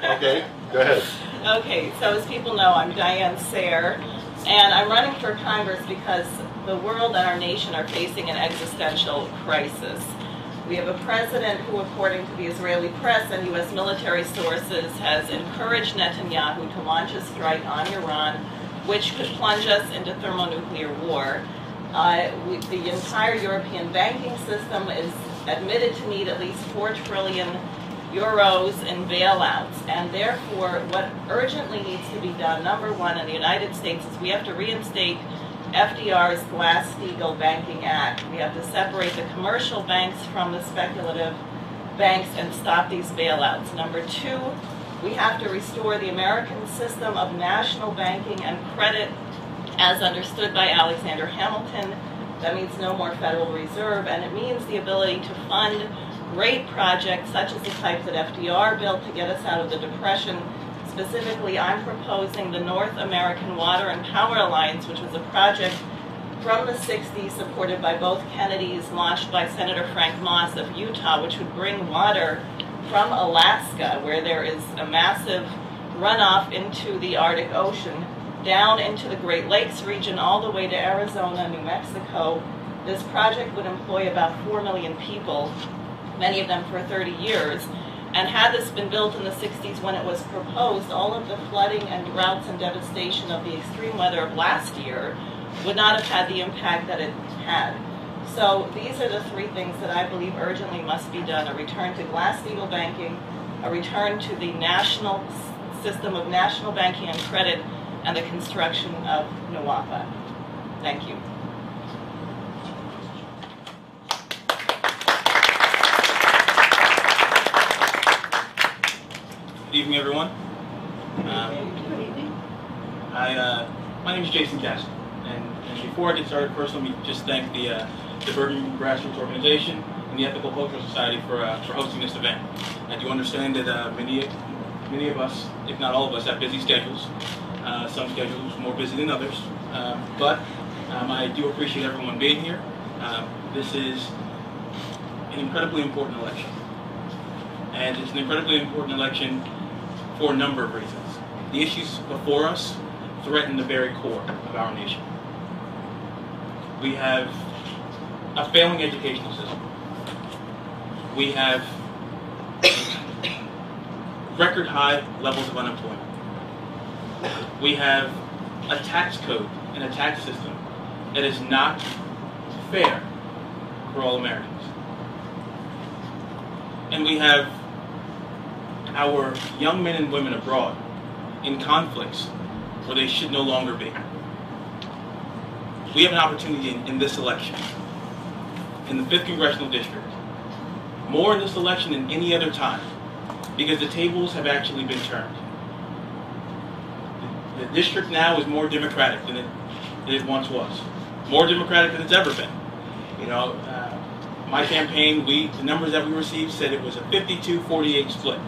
Okay, go ahead. Okay, so as people know, I'm Diane Sare, and I'm running for Congress because the world and our nation are facing an existential crisis. We have a president who, according to the Israeli press and U.S. military sources, has encouraged Netanyahu to launch a strike on Iran, which could plunge us into thermonuclear war. The entire European banking system is admitted to need at least 4 trillion euros in bailouts, and therefore what urgently needs to be done, number one, in the United States, is we have to reinstate FDR's Glass-Steagall Banking Act. We have to separate the commercial banks from the speculative banks and stop these bailouts. Number two, we have to restore the American system of national banking and credit as understood by Alexander Hamilton. That means no more Federal Reserve, and it means the ability to fund great projects such as the type that FDR built to get us out of the Depression. Specifically, I'm proposing the North American Water and Power Alliance, which was a project from the 60s supported by both Kennedys, launched by Senator Frank Moss of Utah, which would bring water from Alaska, where there is a massive runoff into the Arctic Ocean, down into the Great Lakes region, all the way to Arizona, New Mexico. This project would employ about 4 million people, many of them for 30 years. And had this been built in the 60s when it was proposed, all of the flooding and droughts and devastation of the extreme weather of last year would not have had the impact that it had. So these are the 3 things that I believe urgently must be done: a return to Glass-Steagall banking, a return to the national system of national banking and credit, and the construction of NWAPA. Thank you. Good evening, everyone. My name is Jason Castle, and before I get started, first let me just thank the Bergen Grassroots organization and the Ethical Cultural Society for hosting this event. I do understand that many of us, if not all of us, have busy schedules. Some schedules more busy than others, but I do appreciate everyone being here. This is an incredibly important election, and it's an incredibly important election for a number of reasons. The issues before us threaten the very core of our nation. We have a failing educational system. We have record high levels of unemployment. We have a tax code and a tax system that is not fair for all Americans. And we have our young men and women abroad in conflicts where they should no longer be. We have an opportunity in this election, in the 5th Congressional District, more in this election than any other time, because the tables have actually been turned. The district now is more Democratic than it once was. More Democratic than it's ever been. You know, my campaign, the numbers that we received said it was a 52-48 split.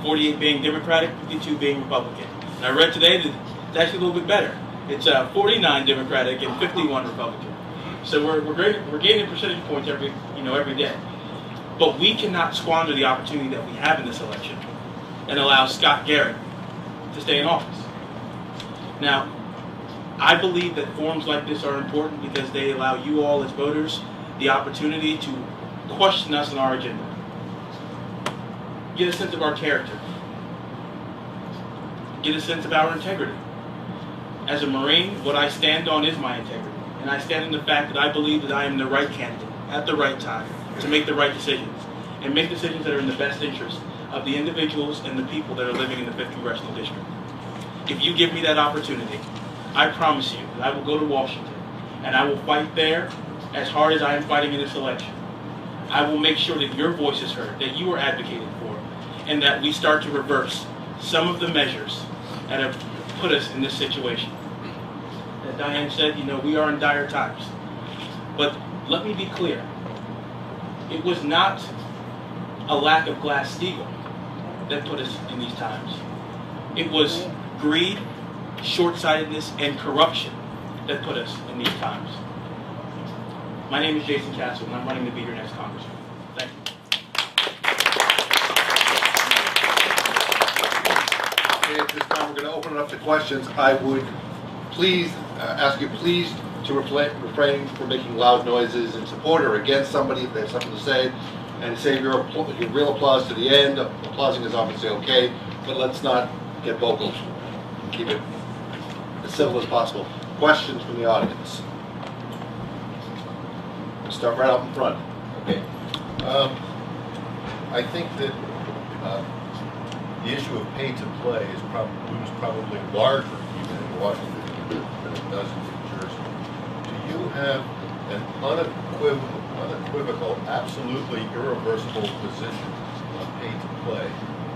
48 being Democratic, 52 being Republican. And I read today that it's actually a little bit better. It's 49 Democratic and 51 Republican. So we're gaining percentage points every day. But we cannot squander the opportunity that we have in this election and allow Scott Garrett to stay in office. Now, I believe that forums like this are important because they allow you all as voters the opportunity to question us on our agenda. Get a sense of our character. Get a sense of our integrity. As a Marine, what I stand on is my integrity. And I stand in the fact that I believe that I am the right candidate at the right time to make the right decisions. And make decisions that are in the best interest of the individuals and the people that are living in the 5th Congressional District. If you give me that opportunity, I promise you that I will go to Washington and I will fight there as hard as I am fighting in this election. I will make sure that your voice is heard, that you are advocated for, and that we start to reverse some of the measures that have put us in this situation. As Diane said, we are in dire times. But let me be clear. It was not a lack of Glass-Steagall that put us in these times. It was greed, short-sightedness, and corruption that put us in these times. My name is Jason Castle, and I'm running to be your next congressman. Thank you. open up to questions, I would please ask you please to refrain from making loud noises in support or against somebody if they have something to say, and save your real applause to the end. Applauding is obviously okay, but let's not get vocal. Keep it as simple as possible. Questions from the audience? We'll start right up in front. Okay. I think that the issue of pay to play is probably larger even in Washington than it does in New Jersey. Do you have an unequivocal, absolutely irreversible position on pay to play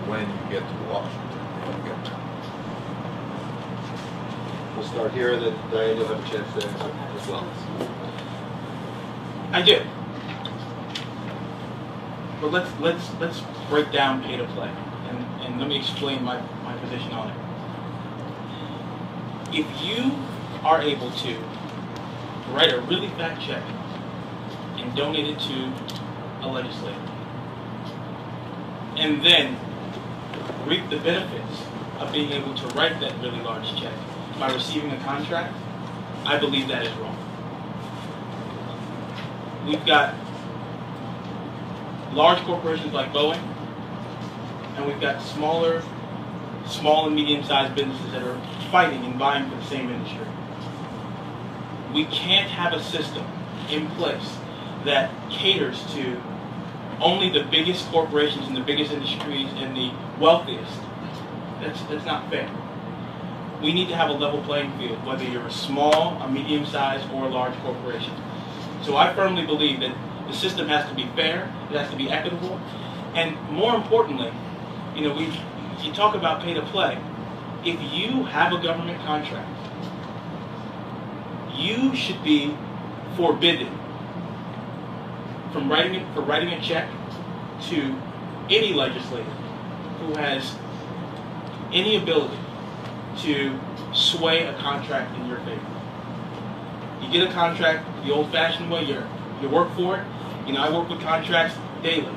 when you get to Washington? If you get there? We'll start here, and then Diane, you'll have a chance to answer as well. I do. But let's break down pay to play, and let me explain my position on it. If you are able to write a really fat check and donate it to a legislator, and then reap the benefits of being able to write that really large check by receiving a contract, I believe that is wrong. We've got large corporations like Boeing, and we've got small and medium-sized businesses that are fighting and vying for the same industry. We can't have a system in place that caters to only the biggest corporations and the biggest industries and the wealthiest. That's not fair. We need to have a level playing field, whether you're a small, a medium-sized, or a large corporation. So I firmly believe that the system has to be fair, it has to be equitable, and more importantly, you talk about pay to play. If you have a government contract, you should be forbidden from writing a check to any legislator who has any ability to sway a contract in your favor. You get a contract the old-fashioned way, you work for it. I work with contracts daily.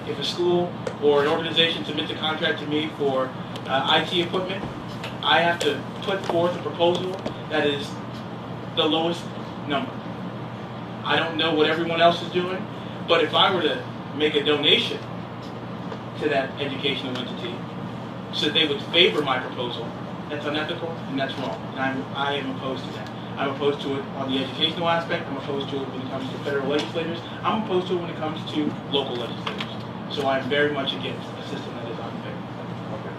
If a school or an organization submits a contract to me for IT equipment, I have to put forth a proposal that is the lowest number. I don't know what everyone else is doing, but if I were to make a donation to that educational entity so that they would favor my proposal, that's unethical and that's wrong. And I am opposed to that. I'm opposed to it on the educational aspect. I'm opposed to it when it comes to federal legislators. I'm opposed to it when it comes to local legislators. So I'm very much against a system that is unfair. Okay.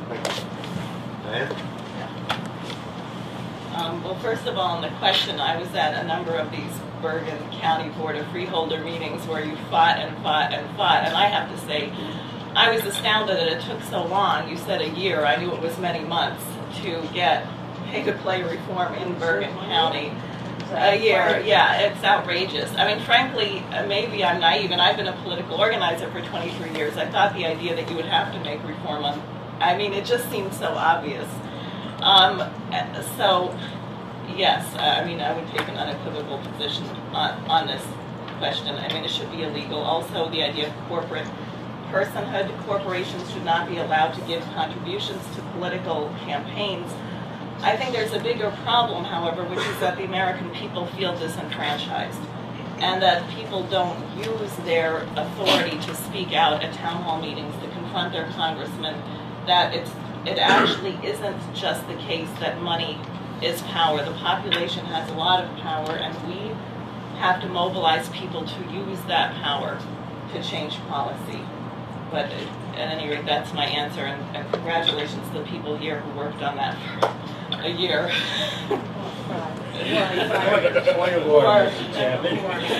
Thank you. Diane? Well, first of all, on the question, I was at a number of these Bergen County Board of Freeholder meetings where you fought and fought and fought, and I have to say, I was astounded that it took so long. You said a year. I knew it was many months to get pay-to-play reform in Bergen County. A year, yeah, it's outrageous. I mean, frankly, maybe I'm naive, and I've been a political organizer for 23 years. I thought the idea that you would have to make reform on, I mean, it just seemed so obvious. So, yes, I mean, I would take an unequivocal position on this question. I mean, it should be illegal. Also, the idea of corporate personhood, corporations should not be allowed to give contributions to political campaigns. I think there's a bigger problem, however, which is that the American people feel disenfranchised and that people don't use their authority to speak out at town hall meetings, to confront their congressmen, that it actually isn't just the case that money is power. The population has a lot of power, and we have to mobilize people to use that power to change policy. But at any rate, that's my answer, and congratulations to the people here who worked on that for a year. Point of order, Mr. Chairman.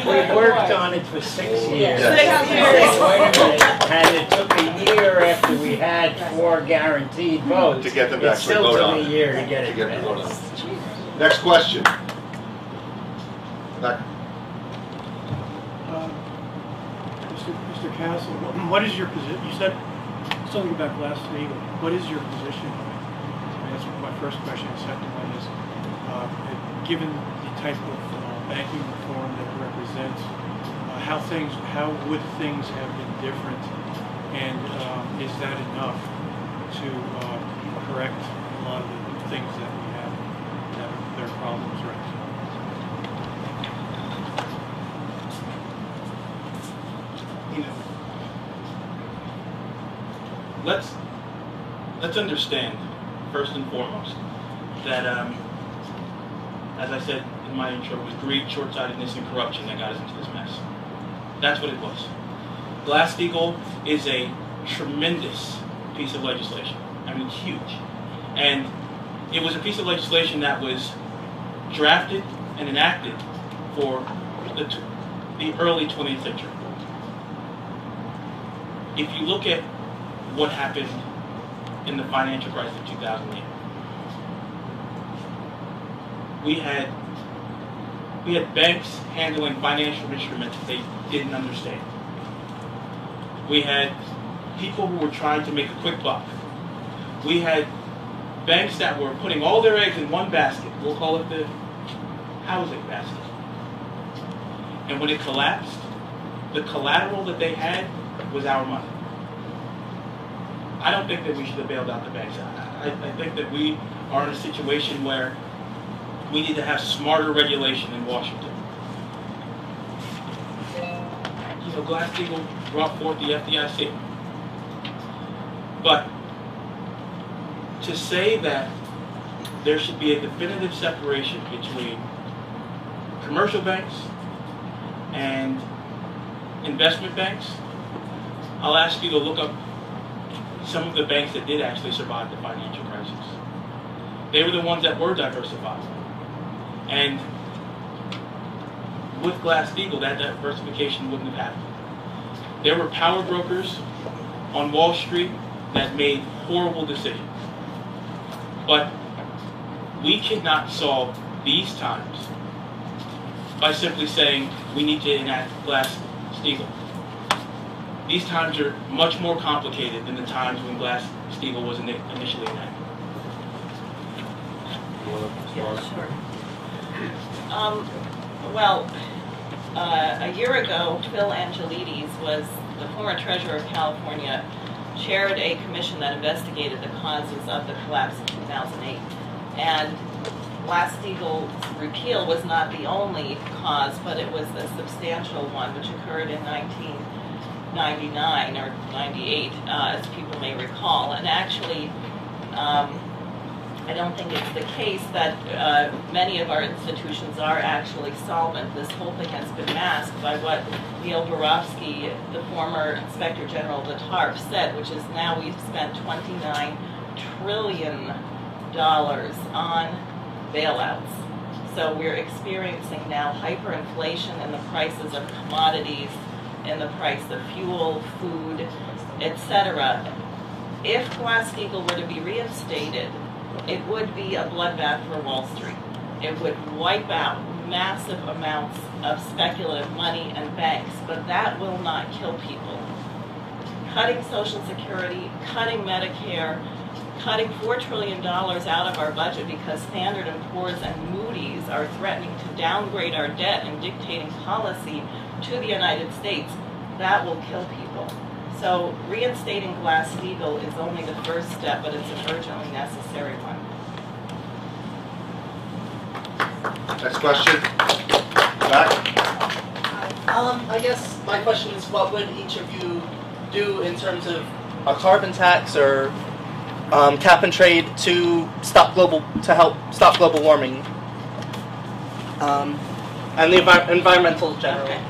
We worked on it for 6 years. 6 years. Wait a minute. And it took a year after we had 4 guaranteed votes. To get them to it actually still vote took on a it. year to get it To passed. vote on it. Next question. Back. Mr. Castle, what is your position? You said something about Glass-Steagall. What is your position on it? That's my first question. The second one is, given the type of banking reform that it represents, how would things have been different, and is that enough to correct a lot of the things that we have that are problems right now. You know, let's understand first and foremost that, as I said in my intro, it was greed, short-sightedness, and corruption that got us into this mess. That's what it was. Glass-Steagall is a tremendous piece of legislation. I mean, huge. And it was a piece of legislation that was drafted and enacted for the early 20th century. If you look at what happened in the financial crisis of 2008, we had banks handling financial instruments that they didn't understand. We had people who were trying to make a quick buck. We had banks that were putting all their eggs in one basket. We'll call it the housing basket. And when it collapsed, the collateral that they had was our money. I don't think that we should have bailed out the banks. I think that we are in a situation where we need to have smarter regulation in Washington. You know, Glass-Steagall brought forth the FDIC. But to say that there should be a definitive separation between commercial banks and investment banks, I'll ask you to look up some of the banks that did actually survive the financial crisis. They were the ones that were diversified. And with Glass-Steagall, that diversification wouldn't have happened. There were power brokers on Wall Street that made horrible decisions. But we cannot solve these times by simply saying we need to enact Glass-Steagall. These times are much more complicated than the times when Glass-Steagall was initially enacted. Yeah, sure. Well, a year ago, Phil Angelides was the former treasurer of California, chaired a commission that investigated the causes of the collapse of 2008. And Glass-Steagall's repeal was not the only cause, but it was a substantial one, which occurred in 1999 or 98, as people may recall. And actually, I don't think it's the case that many of our institutions are actually solvent. This whole thing has been masked by what Neil Barofsky, the former Inspector General of the TARP, said, which is now we've spent $29 trillion on bailouts. So we're experiencing now hyperinflation in the prices of commodities, in the price of fuel, food, etc. If Glass-Steagall were to be reinstated, it would be a bloodbath for Wall Street. It would wipe out massive amounts of speculative money and banks, but that will not kill people. Cutting Social Security, cutting Medicare, cutting $4 trillion out of our budget because Standard & Poor's and Moody's are threatening to downgrade our debt and dictating policy to the United States, that will kill people. So reinstating Glass-Steagall is only the first step, but it's an urgently necessary one. Next question. Back. I guess my question is, what would each of you do in terms of a carbon tax or cap and trade to help stop global warming and the environmental general? Okay.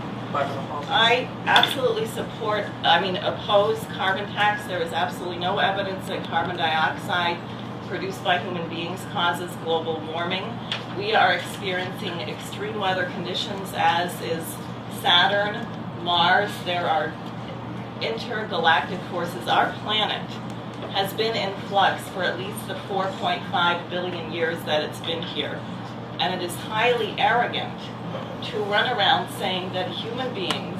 I absolutely oppose carbon tax. There is absolutely no evidence that carbon dioxide produced by human beings causes global warming. We are experiencing extreme weather conditions, as is Saturn, Mars. There are intergalactic forces. Our planet has been in flux for at least the 4.5 billion years that it's been here. And it is highly arrogant to run around saying that human beings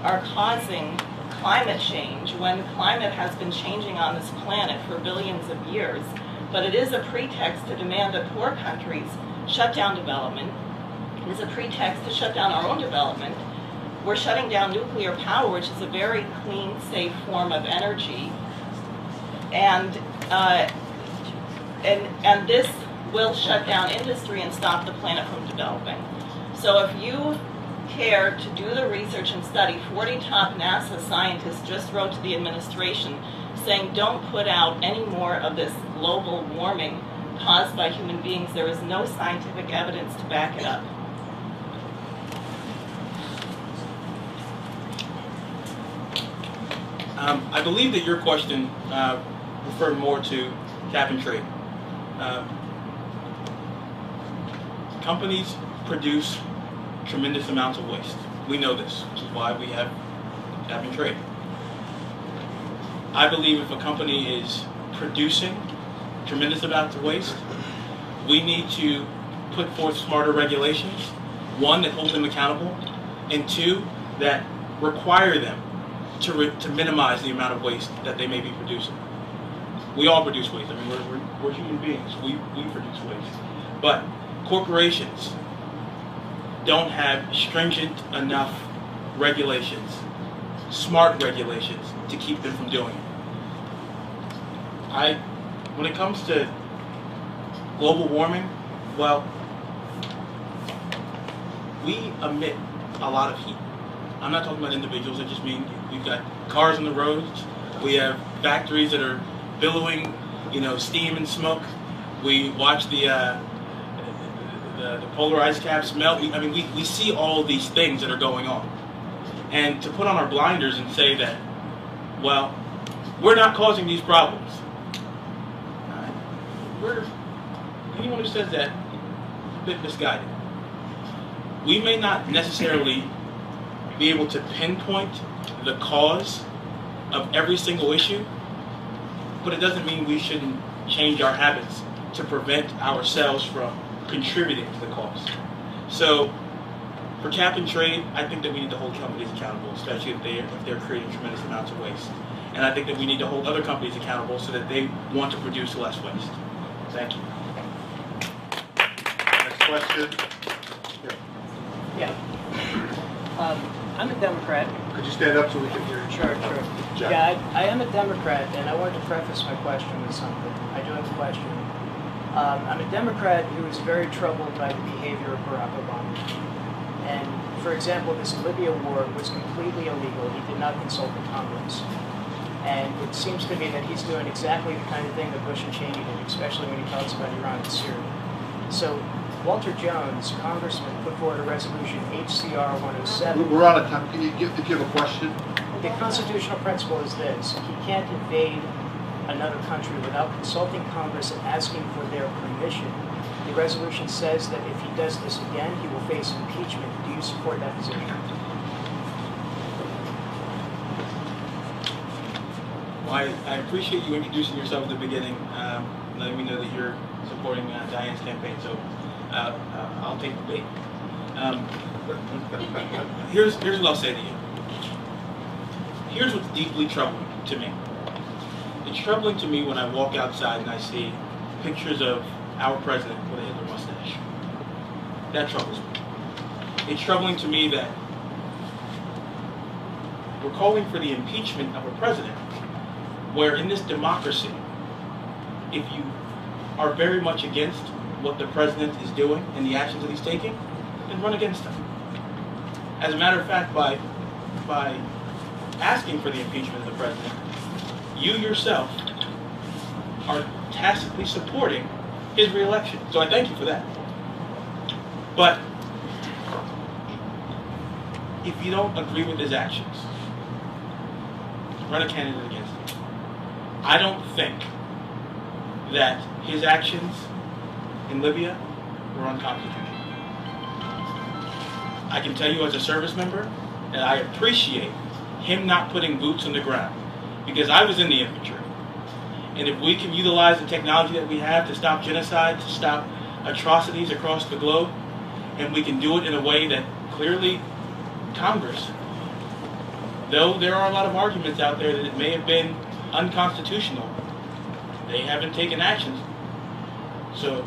are causing climate change when climate has been changing on this planet for billions of years. But it is a pretext to demand that poor countries shut down development. It is a pretext to shut down our own development. We're shutting down nuclear power, which is a very clean, safe form of energy. And this will shut down industry and stop the planet from developing. So if you care to do the research and study, 40 top NASA scientists just wrote to the administration saying don't put out any more of this global warming caused by human beings. There is no scientific evidence to back it up. I believe that your question referred more to cap and trade. Companies produce tremendous amounts of waste. We know this, which is why we have cap and trade. I believe if a company is producing tremendous amounts of waste, we need to put forth smarter regulations, one, that hold them accountable, and two, that require them to minimize the amount of waste that they may be producing. We all produce waste. I mean, we're human beings. We produce waste. But corporations don't have stringent enough regulations, smart regulations, to keep them from doing it. When it comes to global warming, well, we emit a lot of heat. I'm not talking about individuals. I just mean we've got cars on the roads. We have factories that are billowing, steam and smoke. We watch the polar ice caps melt. We see all these things that are going on. And to put on our blinders and say that, well, we're not causing these problems. Anyone who says that is a bit misguided. We may not necessarily be able to pinpoint the cause of every single issue, but it doesn't mean we shouldn't change our habits to prevent ourselves from contributing to the cause. So for cap and trade, I think that we need to hold companies accountable, especially if they're creating tremendous amounts of waste. And I think that we need to hold other companies accountable so that they want to produce less waste. Thank you. Next question. Yeah. I'm a Democrat. Could you stand up so we can hear you? Sure. Jack. Yeah, I am a Democrat, and I wanted to preface my question with something. I do have a question. I'm a Democrat who is very troubled by the behavior of Barack Obama. And, for example, this Libya war was completely illegal. He did not consult the Congress. And it seems to me that he's doing exactly the kind of thing that Bush and Cheney did, especially when he talks about Iran and Syria. So Walter Jones, Congressman, put forward a resolution, HCR 107. We're out of time. Can you give a question? The constitutional principle is this: he can't invade another country without consulting Congress and asking for their permission. The resolution says that if he does this again, he will face impeachment. Do you support that position? Well, I appreciate you introducing yourself at the beginning, letting me know that you're supporting Diane's campaign, so I'll take the bait. Here's what I'll say to you. Here's what's deeply troubling to me. It's troubling to me when I walk outside and I see pictures of our president with a Hitler mustache. That troubles me. It's troubling to me that we're calling for the impeachment of a president, where in this democracy, if you are very much against what the president is doing and the actions that he's taking, then run against him. As a matter of fact, by asking for the impeachment of the president, you yourself are tacitly supporting his re-election. So I thank you for that. But if you don't agree with his actions, run a candidate against him. I don't think that his actions in Libya were unconstitutional. I can tell you as a service member that I appreciate him not putting boots on the ground, because I was in the infantry. And if we can utilize the technology that we have to stop genocide, to stop atrocities across the globe, and we can do it in a way that clearly Congress, though there are a lot of arguments out there that it may have been unconstitutional, they haven't taken actions. So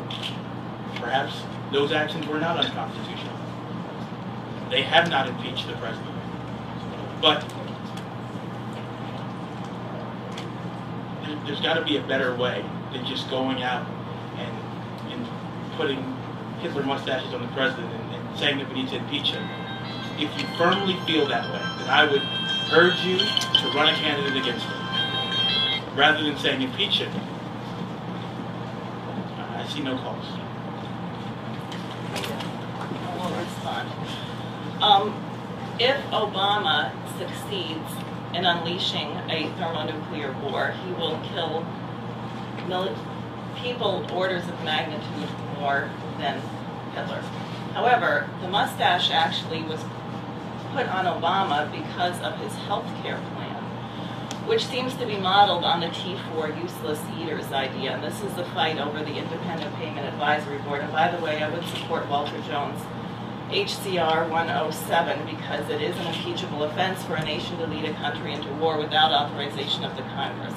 perhaps those actions were not unconstitutional. They have not impeached the president. But there's got to be a better way than just going out and putting Hitler mustaches on the president and saying that we need to impeach him. If you firmly feel that way, then I would urge you to run a candidate against him. Rather than saying impeach him, I see no cause. I will respond. If Obama succeeds in unleashing a thermonuclear war, he will kill people orders of magnitude more than Hitler. However, the mustache actually was put on Obama because of his health care plan, which seems to be modeled on the T4 useless eaters idea. And this is the fight over the Independent Payment Advisory Board. And by the way, I would support Walter Jones' HCR 107 because it is an impeachable offense for a nation to lead a country into war without authorization of the Congress.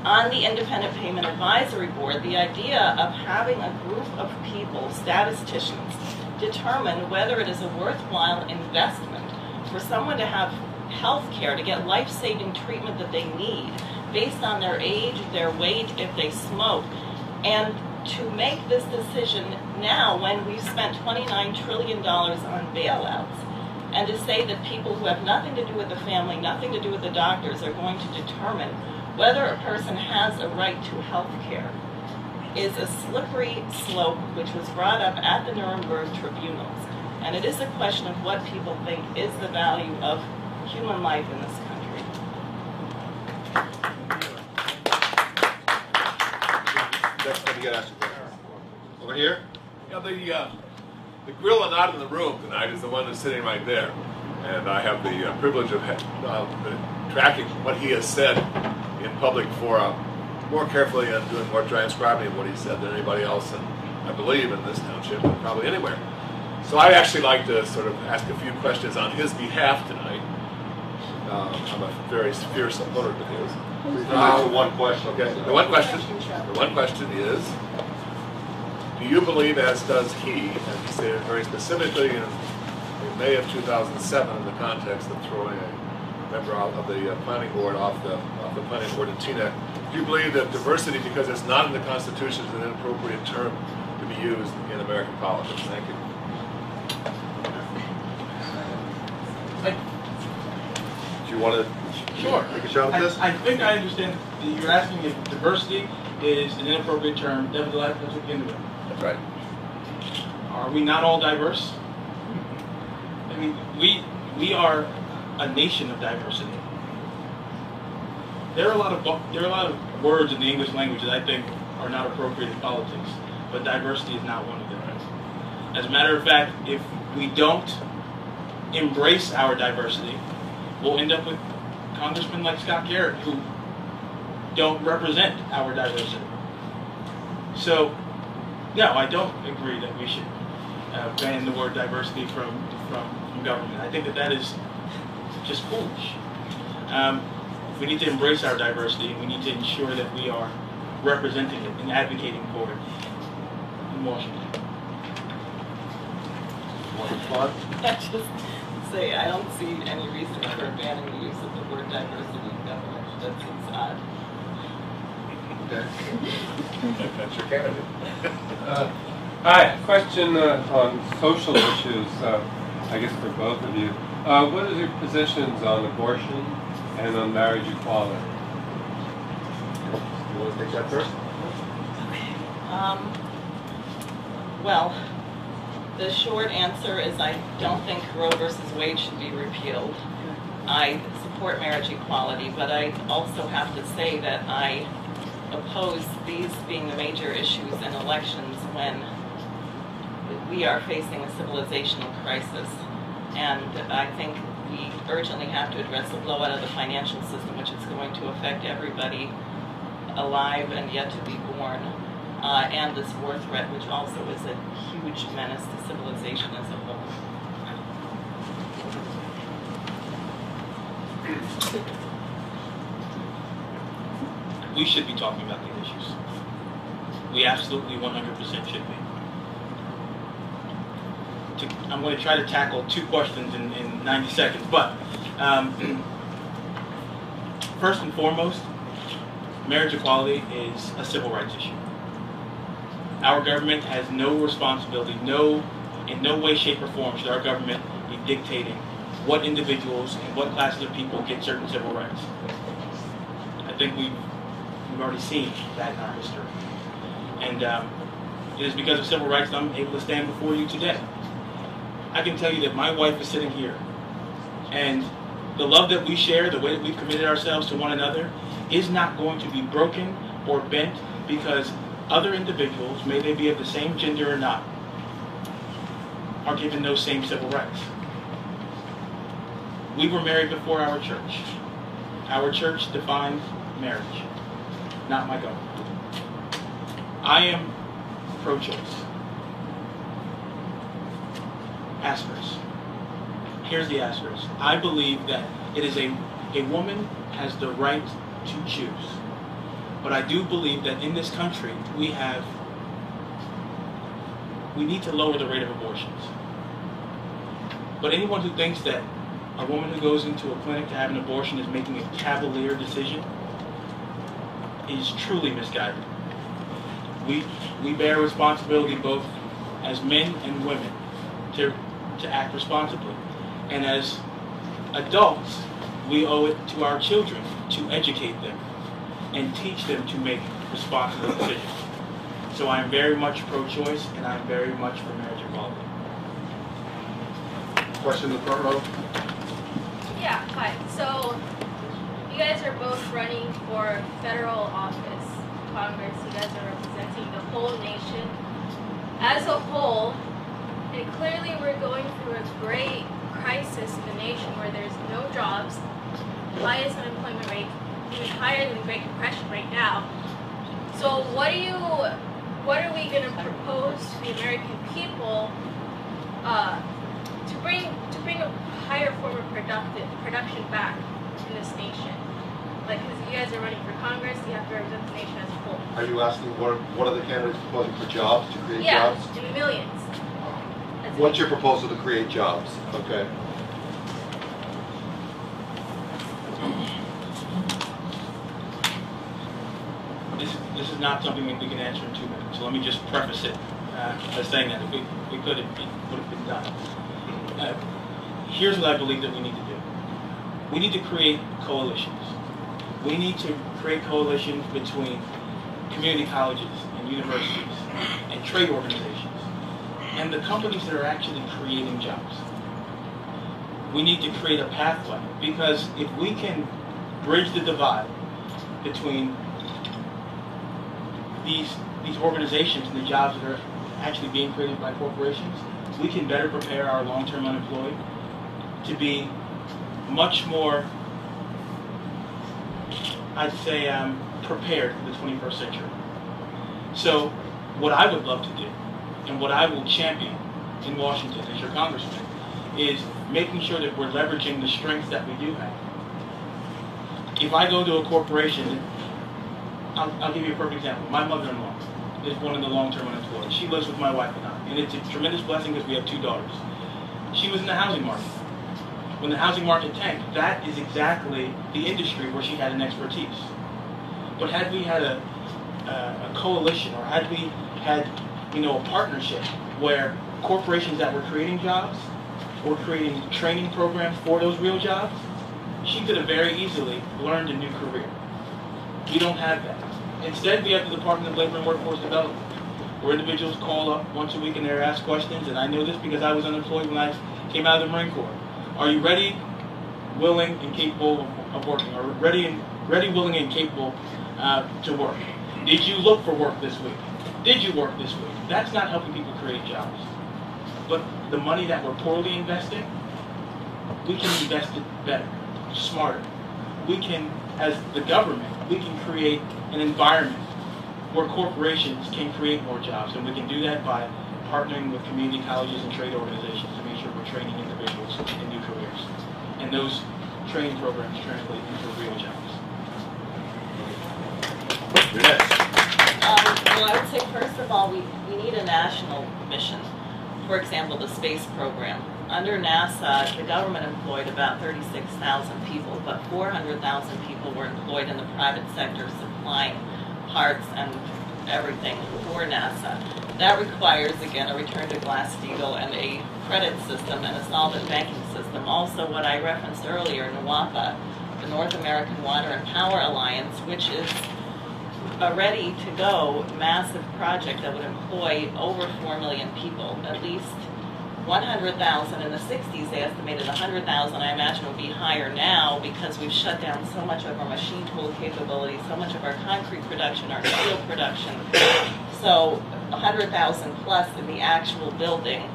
On the Independent Payment Advisory Board, the idea of having a group of people, statisticians, determine whether it is a worthwhile investment for someone to have health care, to get life-saving treatment that they need based on their age, their weight, if they smoke, and to make this decision now when we've spent $29 trillion on bailouts, and to say that people who have nothing to do with the family, nothing to do with the doctors, are going to determine whether a person has a right to health care is a slippery slope which was brought up at the Nuremberg tribunals. And it is a question of what people think is the value of human life in this country. Next time you get asked a question. Over here? Yeah, the gorilla not in the room tonight is the one that's sitting right there. And I have the privilege of tracking what he has said in public fora more carefully and doing more transcribing of what he said than anybody else, and I believe in this township and probably anywhere. So I'd actually like to sort of ask a few questions on his behalf tonight. I'm a very fierce opponent of his. One question. Okay. The one question is, do you believe, as does he, and he said it very specifically in May of 2007 in the context of throwing a member of the planning board off the planning board in Teaneck, do you believe that diversity, because it's not in the Constitution, is an inappropriate term to be used in American politics? Thank you. Do you want to Sure. take a shot at this? I think I understand that you're asking if diversity is an inappropriate term. Nevertheless, that's what we can do. That's right. Are we not all diverse? I mean, we are a nation of diversity. There are a lot of words in the English language that I think are not appropriate in politics, but diversity is not one of them. As a matter of fact, if we don't embrace our diversity, we'll end up with congressmen like Scott Garrett who don't represent our diversity. So, no, I don't agree that we should ban the word diversity from government. I think that is just foolish. We need to embrace our diversity, and we need to ensure that we are representing it and advocating for it in Washington. I just say I don't see any reason for banning the use of the word diversity in government. That seems odd. Okay. That's your candidate. Hi, question on social issues, I guess for both of you. What are your positions on abortion and on marriage equality? You want to take that first? Well, the short answer is I don't think Roe versus Wade should be repealed. I support marriage equality, but I also have to say that I oppose these being the major issues in elections when we are facing a civilizational crisis. And I think we urgently have to address the blowout of the financial system, which is going to affect everybody alive and yet to be born. And this war threat, which also is a huge menace to civilization as a whole. We should be talking about these issues. We absolutely 100% should be. I'm going to try to tackle two questions in 90 seconds, but first and foremost, marriage equality is a civil rights issue. Our government has no responsibility, in no way, shape, or form should our government be dictating what individuals and what classes of people get certain civil rights. I think we've already seen that in our history. And it is because of civil rights that I'm able to stand before you today. I can tell you that my wife is sitting here, and the love that we share, the way that we've committed ourselves to one another, is not going to be broken or bent because other individuals, may they be of the same gender or not, are given those same civil rights. We were married before our church. Our church defined marriage, not my government. I am pro-choice. Asterisk. Here's the asterisk. I believe that it is a woman has the right to choose. But I do believe that in this country we need to lower the rate of abortions. But anyone who thinks that a woman who goes into a clinic to have an abortion is making a cavalier decision is truly misguided. We bear responsibility both as men and women to act responsibly. And as adults, we owe it to our children to educate them and teach them to make responsible decisions. So I am very much pro-choice, and I am very much for marriage equality. Question in the front row. Yeah, hi. So you guys are both running for federal office, Congress. You guys are representing the whole nation as a whole. And clearly we're going through a great crisis in the nation where there's no jobs, highest unemployment rate, even higher than the Great Depression right now. So what are we going to propose to the American people to bring a higher form of production back in this nation? Like, because you guys are running for Congress, you have to represent the nation as a whole. Are you asking what are the candidates proposing for jobs, to create jobs? Yeah, in millions. What's your proposal to create jobs? Okay. This is not something that we can answer in 2 minutes. So let me just preface it by saying that if we could, it would have been done. Here's what I believe that we need to do. We need to create coalitions. We need to create coalitions between community colleges and universities and trade organizations and the companies that are actually creating jobs. We need to create a pathway, because if we can bridge the divide between these organizations and the jobs that are actually being created by corporations, we can better prepare our long-term unemployed to be much more, I'd say, prepared for the 21st century. So what I would love to do, and what I will champion in Washington as your congressman, is making sure that we're leveraging the strengths that we do have. If I go to a corporation, I'll give you a perfect example. My mother-in-law is one of the long-term unemployed. She lives with my wife and I, and it's a tremendous blessing because we have 2 daughters. She was in the housing market. When the housing market tanked, that is exactly the industry where she had an expertise. But had we had a coalition, or had we had a partnership where corporations that were creating jobs were creating training programs for those real jobs, she could have very easily learned a new career. We don't have that. Instead, we have the Department of Labor and Workforce Development, where individuals call up once a week and they're asked questions, and I know this because I was unemployed when I came out of the Marine Corps. Are you ready, willing, and capable of working? Or ready, willing, and capable to work? Did you look for work this week? Did you work this week? That's not helping people create jobs. But the money that we're poorly investing, we can invest it better, smarter. We can, as the government, we can create an environment where corporations can create more jobs, and we can do that by partnering with community colleges and trade organizations to make sure we're training individuals in new careers. And those training programs translate into real jobs. You're next. Well, I would say, first of all, we need a national mission. For example, the space program. Under NASA, the government employed about 36,000 people, but 400,000 people were employed in the private sector supplying parts and everything for NASA. That requires, again, a return to Glass-Steagall and a credit system and a solvent banking system. Also, what I referenced earlier, NWAPA, the North American Water and Power Alliance, which is a ready-to-go massive project that would employ over 4 million people, at least 100,000 in the 60s. They estimated 100,000. I imagine it would be higher now because we've shut down so much of our machine tool capability, so much of our concrete production, our steel production. So 100,000 plus in the actual building,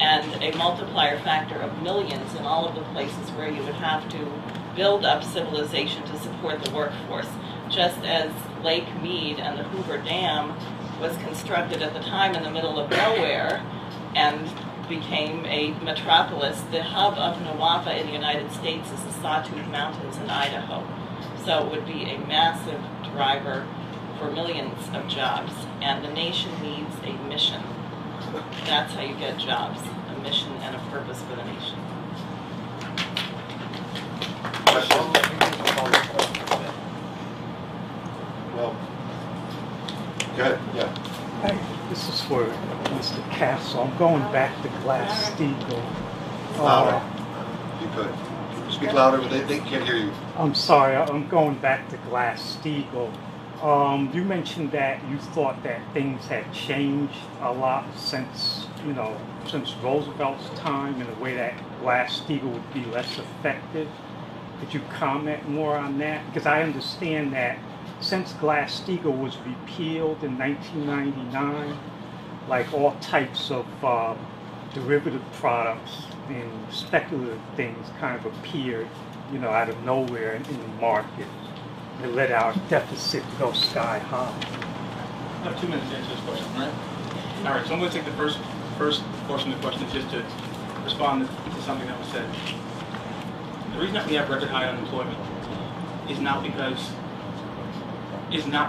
and a multiplier factor of millions in all of the places where you would have to build up civilization to support the workforce. Just as Lake Mead and the Hoover Dam was constructed at the time in the middle of nowhere and became a metropolis, the hub of NWAPA in the United States is the Sawtooth Mountains in Idaho. So it would be a massive driver for millions of jobs, and the nation needs a mission. That's how you get jobs, a mission and a purpose for the nation. Well, go ahead. Yeah. Hey, this is for Mr. Castle. I'm going back to Glass-Steagall. Louder, if you could. Speak louder, but they can't hear you. I'm sorry, I'm going back to Glass-Steagall. You mentioned that you thought that things had changed a lot since, since Roosevelt's time, in a way that Glass-Steagall would be less effective. Could you comment more on that? Because I understand that since Glass-Steagall was repealed in 1999, like all types of derivative products and speculative things kind of appeared, out of nowhere in the market. It let our deficit go sky high. I have 2 minutes to answer this question, right? All right, so I'm going to take the first portion of the question just to respond to something that was said. The reason that we have record high unemployment is not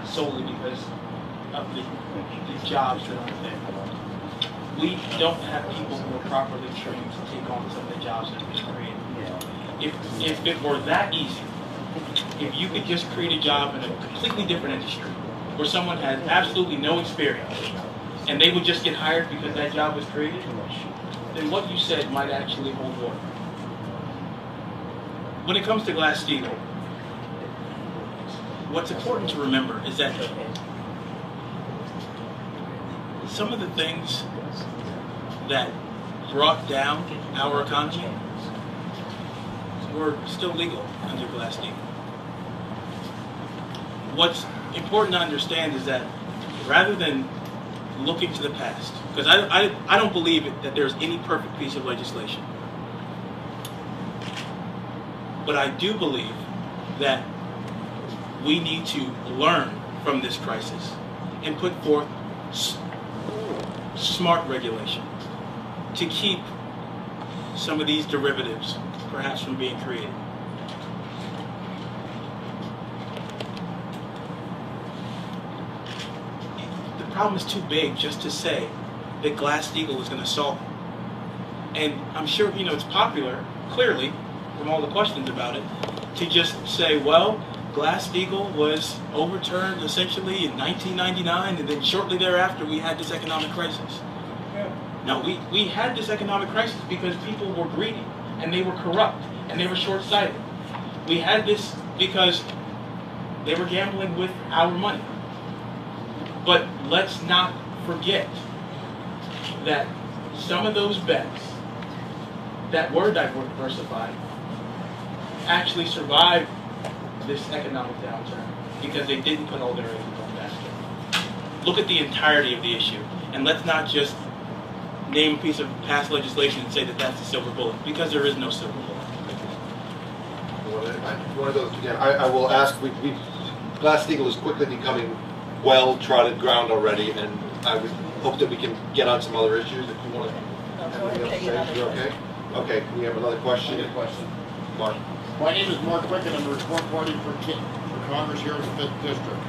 solely because of the jobs that are there. We don't have people who are properly trained to take on some of the jobs that we created. If it were that easy, if you could just create a job in a completely different industry where someone has absolutely no experience and they would just get hired because that job was created, then what you said might actually hold water. When it comes to Glass-Steagall, what's important to remember is that some of the things that brought down our economy were still legal under Glass-Steagall. What's important to understand is that rather than looking to the past, because I don't believe that there's any perfect piece of legislation, but I do believe that we need to learn from this crisis and put forth smart regulation to keep some of these derivatives perhaps from being created. The problem is too big just to say that Glass-Steagall is going to solve it. And I'm sure, it's popular, clearly, from all the questions about it, to just say, well, Glass-Steagall was overturned essentially in 1999, and then shortly thereafter we had this economic crisis. No, we had this economic crisis because people were greedy, and they were corrupt, and they were short-sighted. We had this because they were gambling with our money. But let's not forget that some of those bets that were diversified actually survived this economic downturn because they didn't put all their eggs in one basket. Look at the entirety of the issue, and let's not just name a piece of past legislation and say that that's the silver bullet, because there is no silver bullet. One of those again. I will ask. Glass-Steagall is quickly becoming well-trodden ground already, and I would hope that we can get on some other issues. If you want to, you're okay. Okay, we have another question. Mark. My name is Mark Quicken. I'm the report party for Congress here in the 5th District.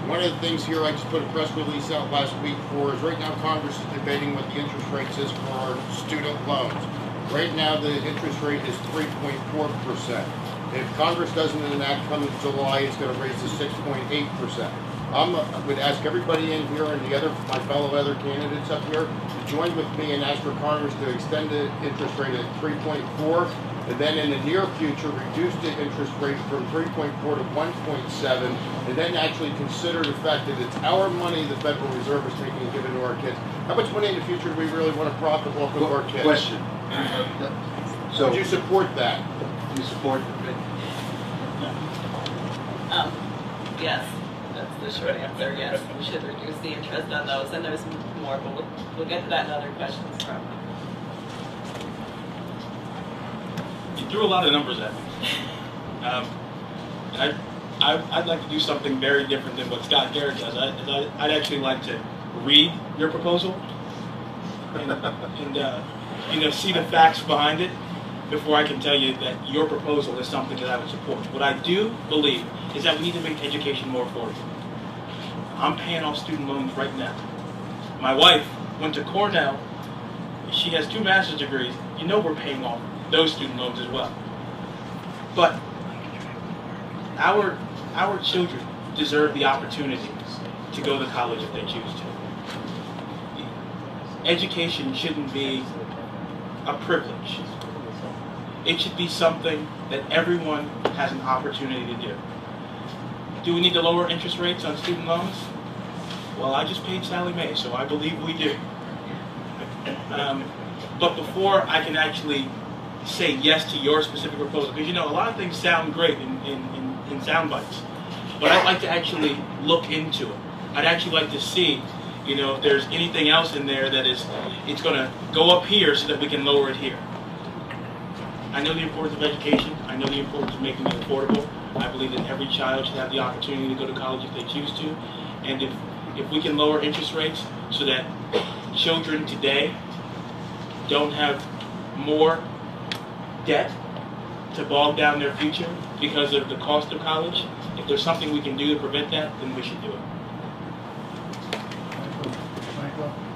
One of the things here I just put a press release out last week for is right now Congress is debating what the interest rates is for our student loans. Right now the interest rate is 3.4%. If Congress doesn't enact come July, it's going to raise to 6.8%. I would ask everybody in here and my fellow other candidates up here to join with me and ask for Congress to extend the interest rate at 3.4, and then in the near future reduce the interest rate from 3.4 to 1.7, and then actually consider the fact that it's our money the Federal Reserve is taking and giving to our kids. How much money in the future do we really want to profit off of our kids? Question. So would you support that? You support the Yes, that's the short answer. Yes, we should reduce the interest on those, and there's more, but we'll get to that in other questions from. You threw a lot of numbers at me. I'd like to do something very different than what Scott Garrett does. I'd actually like to read your proposal and see the facts behind it before I can tell you that your proposal is something that I would support. What I do believe is that we need to make education more affordable. I'm paying off student loans right now. My wife went to Cornell. She has 2 master's degrees. You know we're paying off those student loans as well. But our children deserve the opportunity to go to college if they choose to. Education shouldn't be a privilege. It should be something that everyone has an opportunity to do. Do we need to lower interest rates on student loans? Well, I just paid Sally Mae, so I believe we do. But before I can actually say yes to your specific proposal, because a lot of things sound great in sound bites, but I'd like to actually look into it. I'd actually like to see, if there's anything else in there that it's going to go up here so that we can lower it here. I know the importance of education. I know the importance of making it affordable. I believe that every child should have the opportunity to go to college if they choose to. And if we can lower interest rates so that children today don't have more debt to bog down their future because of the cost of college, if there's something we can do to prevent that, then we should do it.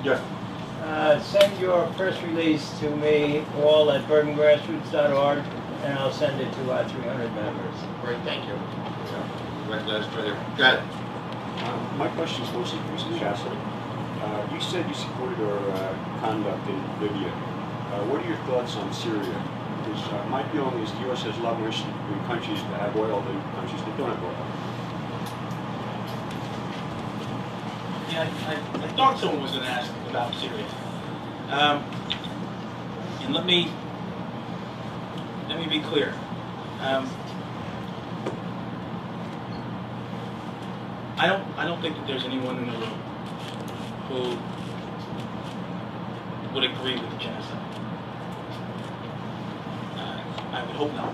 Yeah. Send your press release to me all at bergengrassroots.org, and I'll send it to our 300 members. Great, thank you. recognized right there. Go ahead. My question is mostly for Mr. Cassidy. You said you supported our conduct in Libya. What are your thoughts on Syria? Because my feeling is the U.S. has a lot more interest in countries that have oil than countries that don't have oil. Yeah, I thought someone was going to ask about Syria. And let me be clear. I don't think that there's anyone in the room who would agree with the genocide. I would hope not.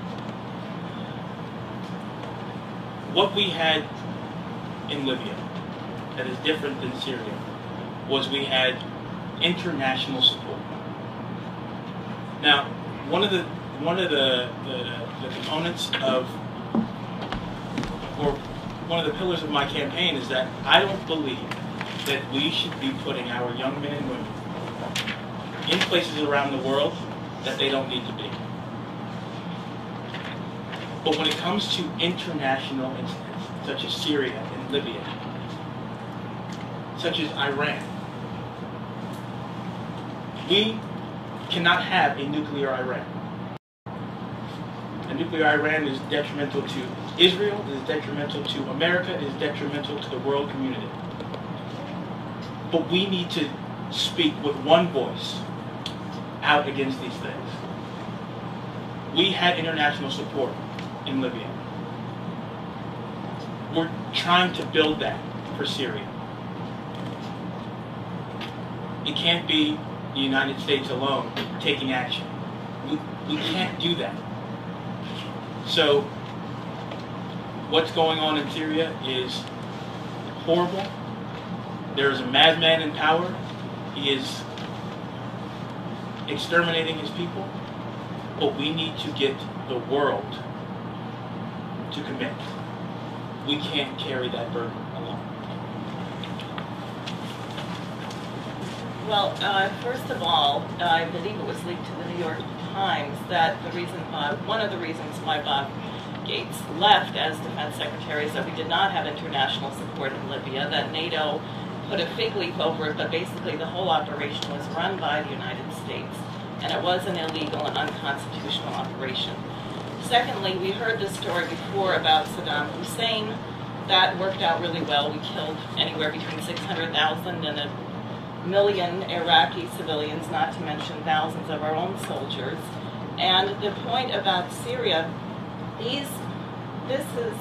What we had in Libya that is different than Syria was we had international support. Now, one of the components of, or one of the pillars of my campaign is that I don't believe that we should be putting our young men and women in places around the world that they don't need to be. But when it comes to international incidents, such as Syria and Libya, such as Iran, we cannot have a nuclear Iran. A nuclear Iran is detrimental to Israel, it is detrimental to America, it is detrimental to the world community. But we need to speak with one voice out against these things. We had international support in Libya. We're trying to build that for Syria. It can't be the United States alone taking action. We can't do that. So what's going on in Syria is horrible. There is a madman in power. He is exterminating his people. But we need to get the world to commit. We can't carry that burden alone. Well, first of all, I believe it was leaked to the New York Times that the reason, one of the reasons why Bob Gates left as defense secretary is that we did not have international support in Libya, that NATO put a fig leaf over it, but basically the whole operation was run by the United States, and it was an illegal and unconstitutional operation. Secondly, we heard this story before about Saddam Hussein. That worked out really well. We killed anywhere between 600,000 and 1 million Iraqi civilians, not to mention thousands of our own soldiers. And the point about Syria, this is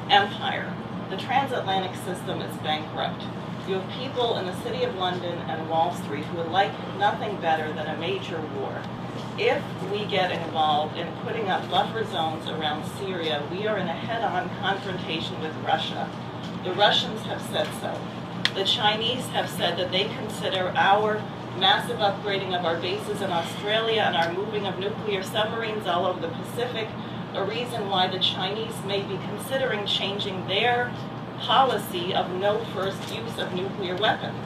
empire. The transatlantic system is bankrupt. You have people in the City of London and Wall Street who would like nothing better than a major war. If we get involved in putting up buffer zones around Syria, we are in a head-on confrontation with Russia. The Russians have said so. The Chinese have said that they consider our massive upgrading of our bases in Australia and our moving of nuclear submarines all over the Pacific a reason why the Chinese may be considering changing their policy of no first use of nuclear weapons.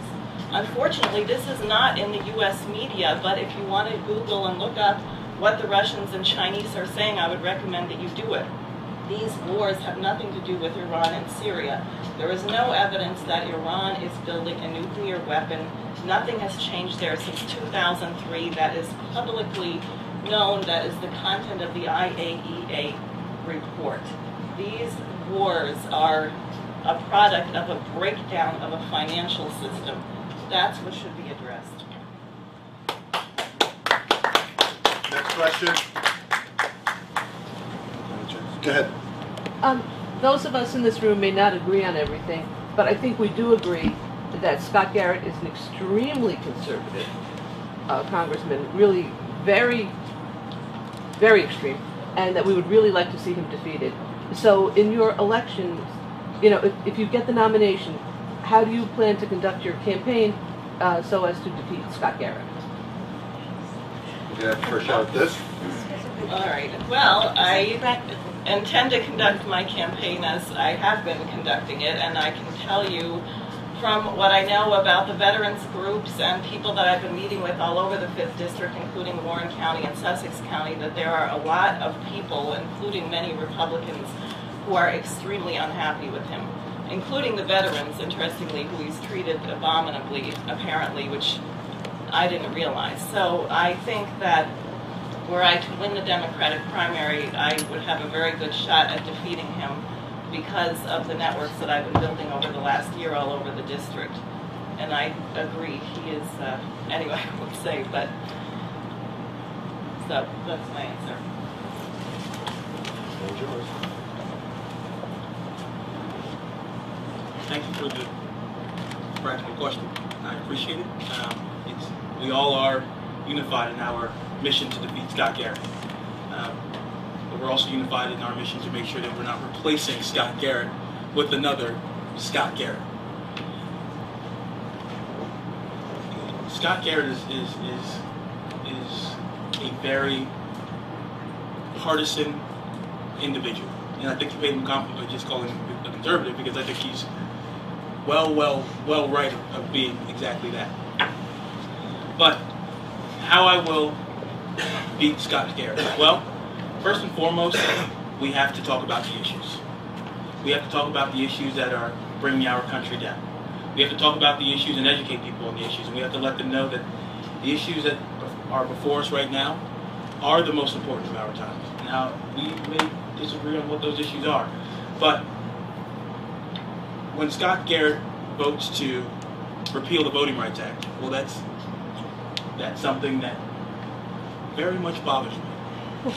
Unfortunately, this is not in the U.S. media, but if you want to Google and look up what the Russians and Chinese are saying, I would recommend that you do it. These wars have nothing to do with Iran and Syria. There is no evidence that Iran is building a nuclear weapon. Nothing has changed there since 2003. That is publicly known. That is the content of the IAEA report. These wars are a product of a breakdown of a financial system. That's what should be addressed. Next question. Go ahead. Those of us in this room may not agree on everything, but I think we do agree that Scott Garrett is an extremely conservative congressman, really very, very extreme, and that we would really like to see him defeated. So in your elections, you know, if you get the nomination, how do you plan to conduct your campaign so as to defeat Scott Garrett? You have first shot at this. All right. Well, I intend to conduct my campaign as I have been conducting it, and I can tell you from what I know about the veterans groups and people that I've been meeting with all over the 5th District, including Warren County and Sussex County, that there are a lot of people, including many Republicans, who are extremely unhappy with him, including the veterans, interestingly, who he's treated abominably, apparently, which I didn't realize. So I think that were I to win the Democratic primary, I would have a very good shot at defeating him because of the networks that I've been building over the last year all over the district. And I agree, he is, anyway, I would say, but, so that's my answer. Thank you for the practical question. I appreciate it. We all are unified in our mission to defeat Scott Garrett. But we're also unified in our mission to make sure that we're not replacing Scott Garrett with another Scott Garrett. Scott Garrett is a very partisan individual. And I think you made him a compliment by just calling him a conservative, because I think he's well right of being exactly that. But how I will beat Scott Garrett? Well, first and foremost, we have to talk about the issues. We have to talk about the issues that are bringing our country down. We have to talk about the issues and educate people on the issues, and we have to let them know that the issues that are before us right now are the most important of our times. Now, we may disagree on what those issues are, but when Scott Garrett votes to repeal the Voting Rights Act, well, that's something that very much bothers me.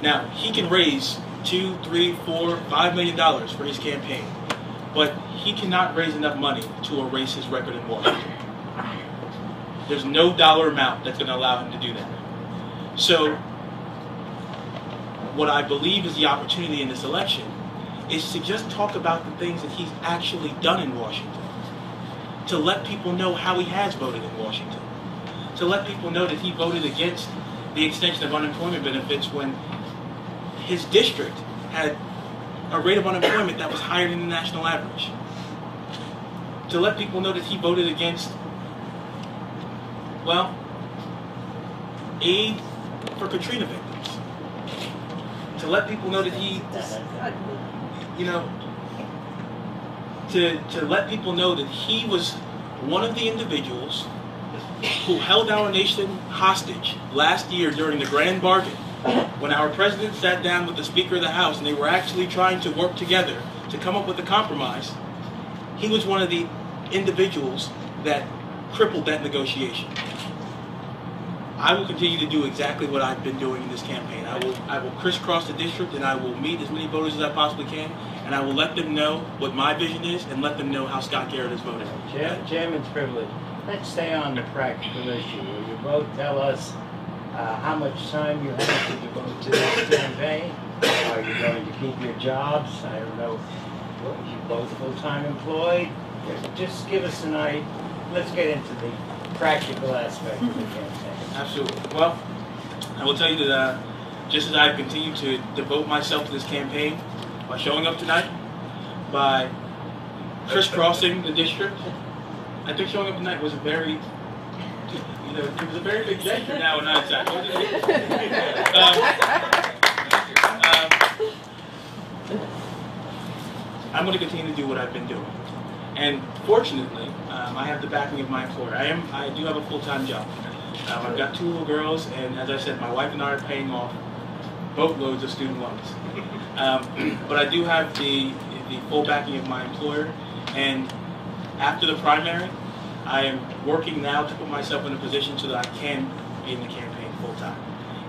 Now, he can raise $2, $3, $4, $5 million for his campaign, but he cannot raise enough money to erase his record in Washington. There's no dollar amount that's going to allow him to do that. So, what I believe is the opportunity in this election is to just talk about the things that he's actually done in Washington, to let people know how he has voted in Washington, to let people know that he voted against the extension of unemployment benefits when his district had a rate of unemployment that was higher than the national average, to let people know that he voted against, well, aid for Katrina victims. to let people know that he, you know, to let people know that he was one of the individuals who held our nation hostage last year during the Grand Bargain, when our president sat down with the Speaker of the House and they were actually trying to work together to come up with a compromise. He was one of the individuals that crippled that negotiation. I will continue to do exactly what I've been doing in this campaign. I will crisscross the district and I will meet as many voters as I possibly can, and I will let them know what my vision is and let them know how Scott Garrett is voting. Chairman's privilege. Let's stay on the practical issue. Will you both tell us how much time you have to devote to this campaign? Are you going to keep your jobs? I don't know. Are you both full-time employed? Just give us an idea. Let's get into the practical aspect of the campaign. Absolutely. Well, I will tell you that just as I've continued to devote myself to this campaign by showing up tonight, by crisscrossing the district, I think showing up tonight was a very, you know, it was a very big gesture now in hindsight. I'm going to continue to do what I've been doing. And fortunately, I have the backing of my employer. I do have a full-time job. I've got 2 little girls, and as I said, my wife and I are paying off boatloads of student loans. But I do have the full backing of my employer, and after the primary, I am working now to put myself in a position so that I can be in the campaign full-time.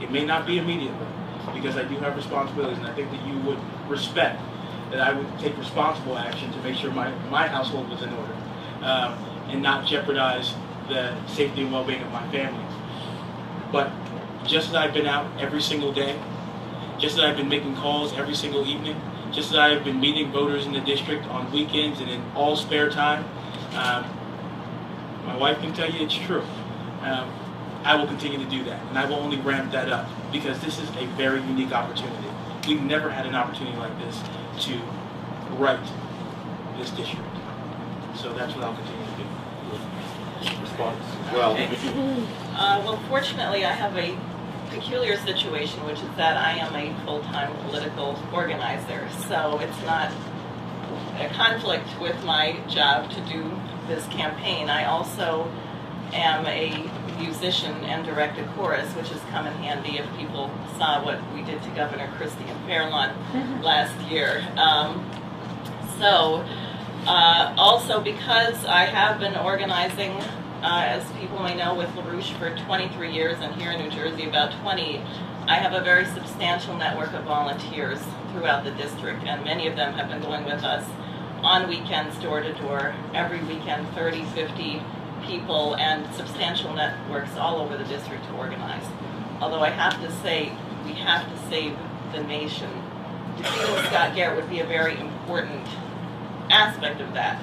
It may not be immediately, because I do have responsibilities, and I think that you would respect that I would take responsible action to make sure my household was in order, and not jeopardize the safety and well-being of my family. But just as I've been out every single day, just as I've been making calls every single evening, just as I've been meeting voters in the district on weekends and in all spare time, my wife can tell you it's true. I will continue to do that, and I will only ramp that up because this is a very unique opportunity. We've never had an opportunity like this to right this district. So that's what I'll continue to do. Response? Well, fortunately, I have a peculiar situation, which is that I am a full-time political organizer. So it's not a conflict with my job to do this campaign. I also am a musician and direct a chorus, which has come in handy if people saw what we did to Governor Christie in Fairlawn last year. Also because I have been organizing, as people may know, with LaRouche for 23 years and here in New Jersey about 20, I have a very substantial network of volunteers throughout the district, and many of them have been going with us on weekends, door to door, every weekend, 30, 50 people, and substantial networks all over the district to organize. Although I have to say, we have to save the nation. Defeating Scott Garrett would be a very important aspect of that.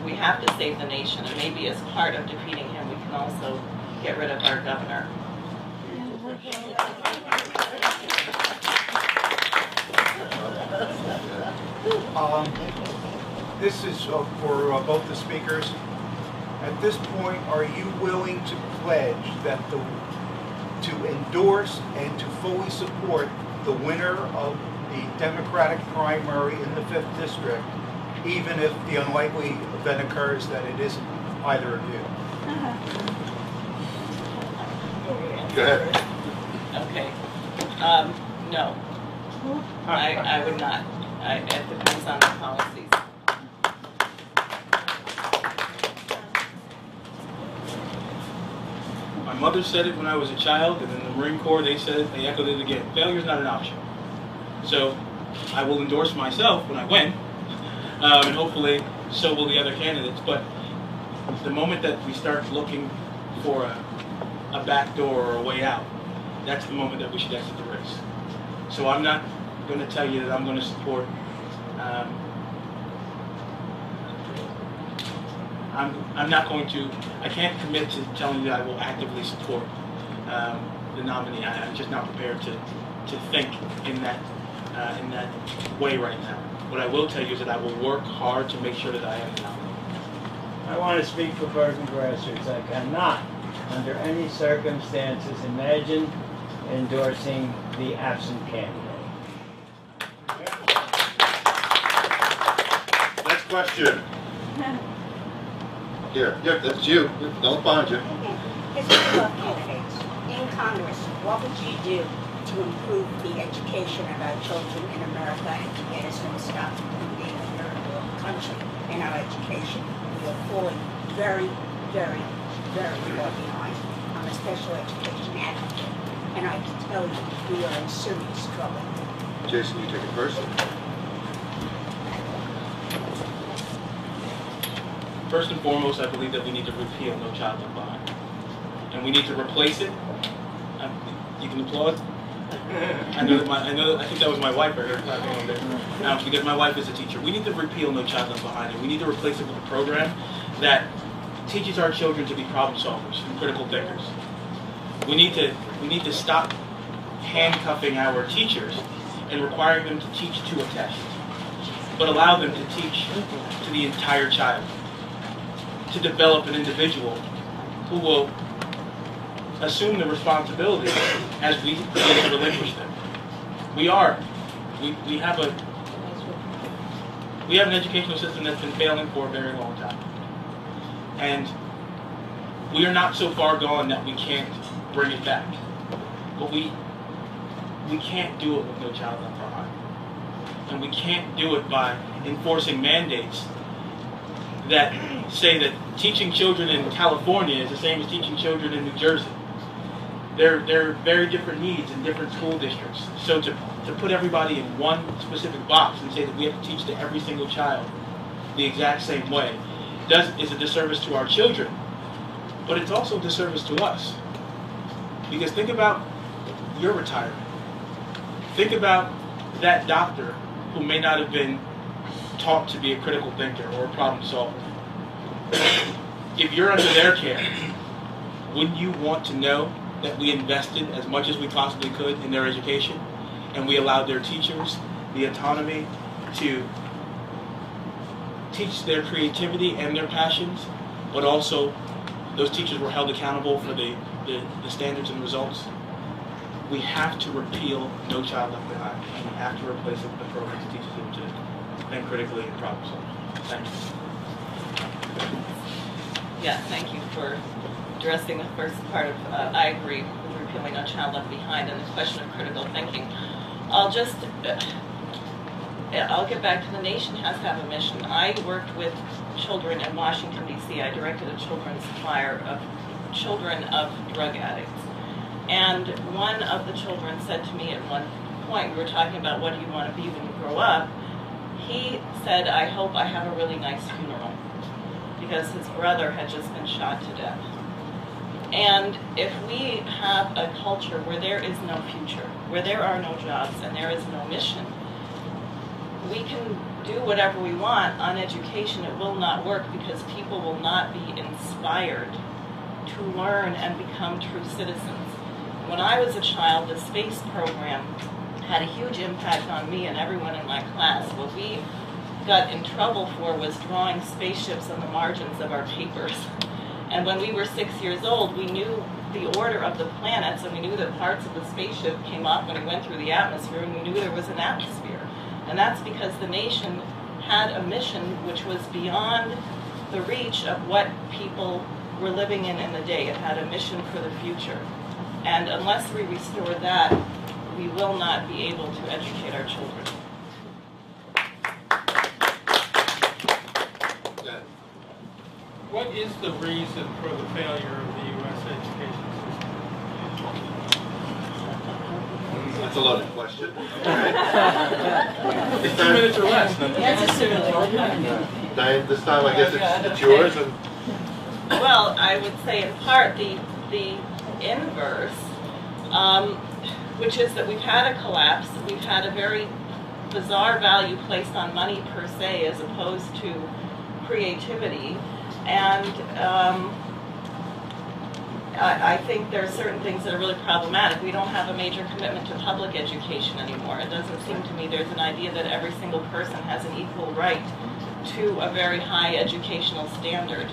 We have to save the nation, and maybe as part of defeating him, we can also get rid of our governor. This is for both the speakers. At this point, are you willing to pledge that to endorse and to fully support the winner of the Democratic primary in the 5th District, even if the unlikely event occurs that it isn't either of you? Go ahead. Okay. No. I would not. It depends on the policies. My mother said it when I was a child, and in the Marine Corps they said it, they echoed it again. Failure is not an option. So I will endorse myself when I win, and hopefully so will the other candidates. But the moment that we start looking for a back door or a way out, that's the moment that we should exit the race. So I'm not going to tell you that I'm going to support. I'm not going to. I can't commit to telling you that I will actively support the nominee. I'm just not prepared to think in that way right now. What I will tell you is that I will work hard to make sure that I am the nominee. I want to speak for Bergen Grassroots. I cannot, under any circumstances, imagine endorsing the absent candidate. question. Here, that's you. Don't find you. As one of candidates in Congress, what would you do to improve the education of our children in America and to get us to stop from being a third world country in our education? We are falling very, very, very far behind. I'm a special education advocate, and I can tell you we are in serious trouble. Jason, you take it first. First and foremost, I believe that we need to repeal No Child Left Behind. And we need to replace it. You can applaud. I think that was my wife I heard clapping on there. Because my wife is a teacher. We need to repeal No Child Left Behind, and we need to replace it with a program that teaches our children to be problem solvers and critical thinkers. We need to stop handcuffing our teachers and requiring them to teach to a test, but allow them to teach to the entire child, to develop an individual who will assume the responsibility as we begin to relinquish them. We have an educational system that's been failing for a very long time. And we are not so far gone that we can't bring it back. But we can't do it with No Child Left Behind. And we can't do it by enforcing mandates that say that teaching children in California is the same as teaching children in New Jersey. There are very different needs in different school districts. So to put everybody in one specific box and say that we have to teach to every single child the exact same way is a disservice to our children, but it's also a disservice to us. Because think about your retirement. Think about that doctor who may not have been taught to be a critical thinker or a problem solver. If you're under their care, wouldn't you want to know that we invested as much as we possibly could in their education, and we allowed their teachers the autonomy to teach their creativity and their passions, but also those teachers were held accountable for the standards and results? We have to repeal No Child Left Behind, and we have to replace it with a program that teaches them to think critically and problem solve. Thank you. Yeah, thank you for addressing the first part of, I agree with repealing No Child Left Behind and the question of critical thinking. I'll get back to the nation has to have a mission. I worked with children in Washington, D.C. I directed a children's choir of children of drug addicts. And one of the children said to me at one point, we were talking about what do you want to be when you grow up. He said, I hope I have a really nice funeral, because his brother had just been shot to death. And if we have a culture where there is no future, where there are no jobs and there is no mission, we can do whatever we want on education. It will not work because people will not be inspired to learn and become true citizens. When I was a child, the space program had a huge impact on me and everyone in my class. What we got in trouble for was drawing spaceships on the margins of our papers. And when we were 6 years old, we knew the order of the planets, and we knew that parts of the spaceship came off when it went through the atmosphere, and we knew there was an atmosphere. And that's because the nation had a mission which was beyond the reach of what people were living in the day. It had a mission for the future. And unless we restore that, we will not be able to educate our children. What is the reason for the failure of the U.S. education system? That's a loaded question. 2 minutes or less. Diane, this time I guess it's yours. And well, I would say in part the inverse, which is that we've had a collapse. We've had a very bizarre value placed on money per se as opposed to creativity. And I think there are certain things that are really problematic. We don't have a major commitment to public education anymore. It doesn't seem to me there's an idea that every single person has an equal right to a very high educational standard.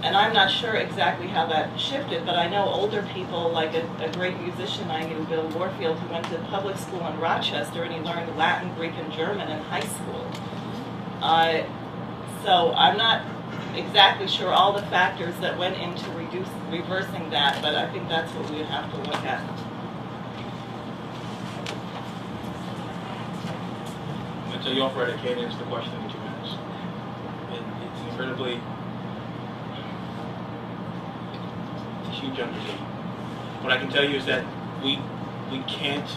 And I'm not sure exactly how that shifted, but I know older people, like a great musician I knew, Bill Warfield, who went to public school in Rochester, and he learned Latin, Greek, and German in high school. So I'm not exactly sure all the factors that went into reversing that, but I think that's what we would have to look at. So you offer it, I can't answer the question in 2 minutes. It's incredibly huge undertaking. What I can tell you is that we can't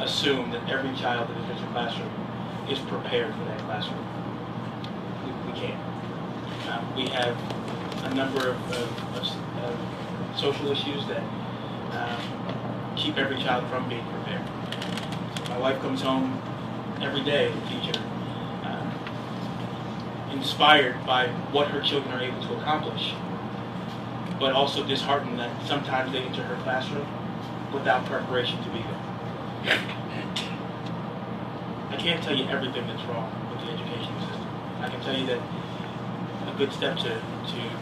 assume that every child that enters a classroom is prepared for that classroom. We can't. We have a number of social issues that keep every child from being prepared. My wife comes home every day as a teacher, inspired by what her children are able to accomplish, but also disheartened that sometimes they enter her classroom without preparation to be there. I can't tell you everything that's wrong with the education system. I can tell you that a good step to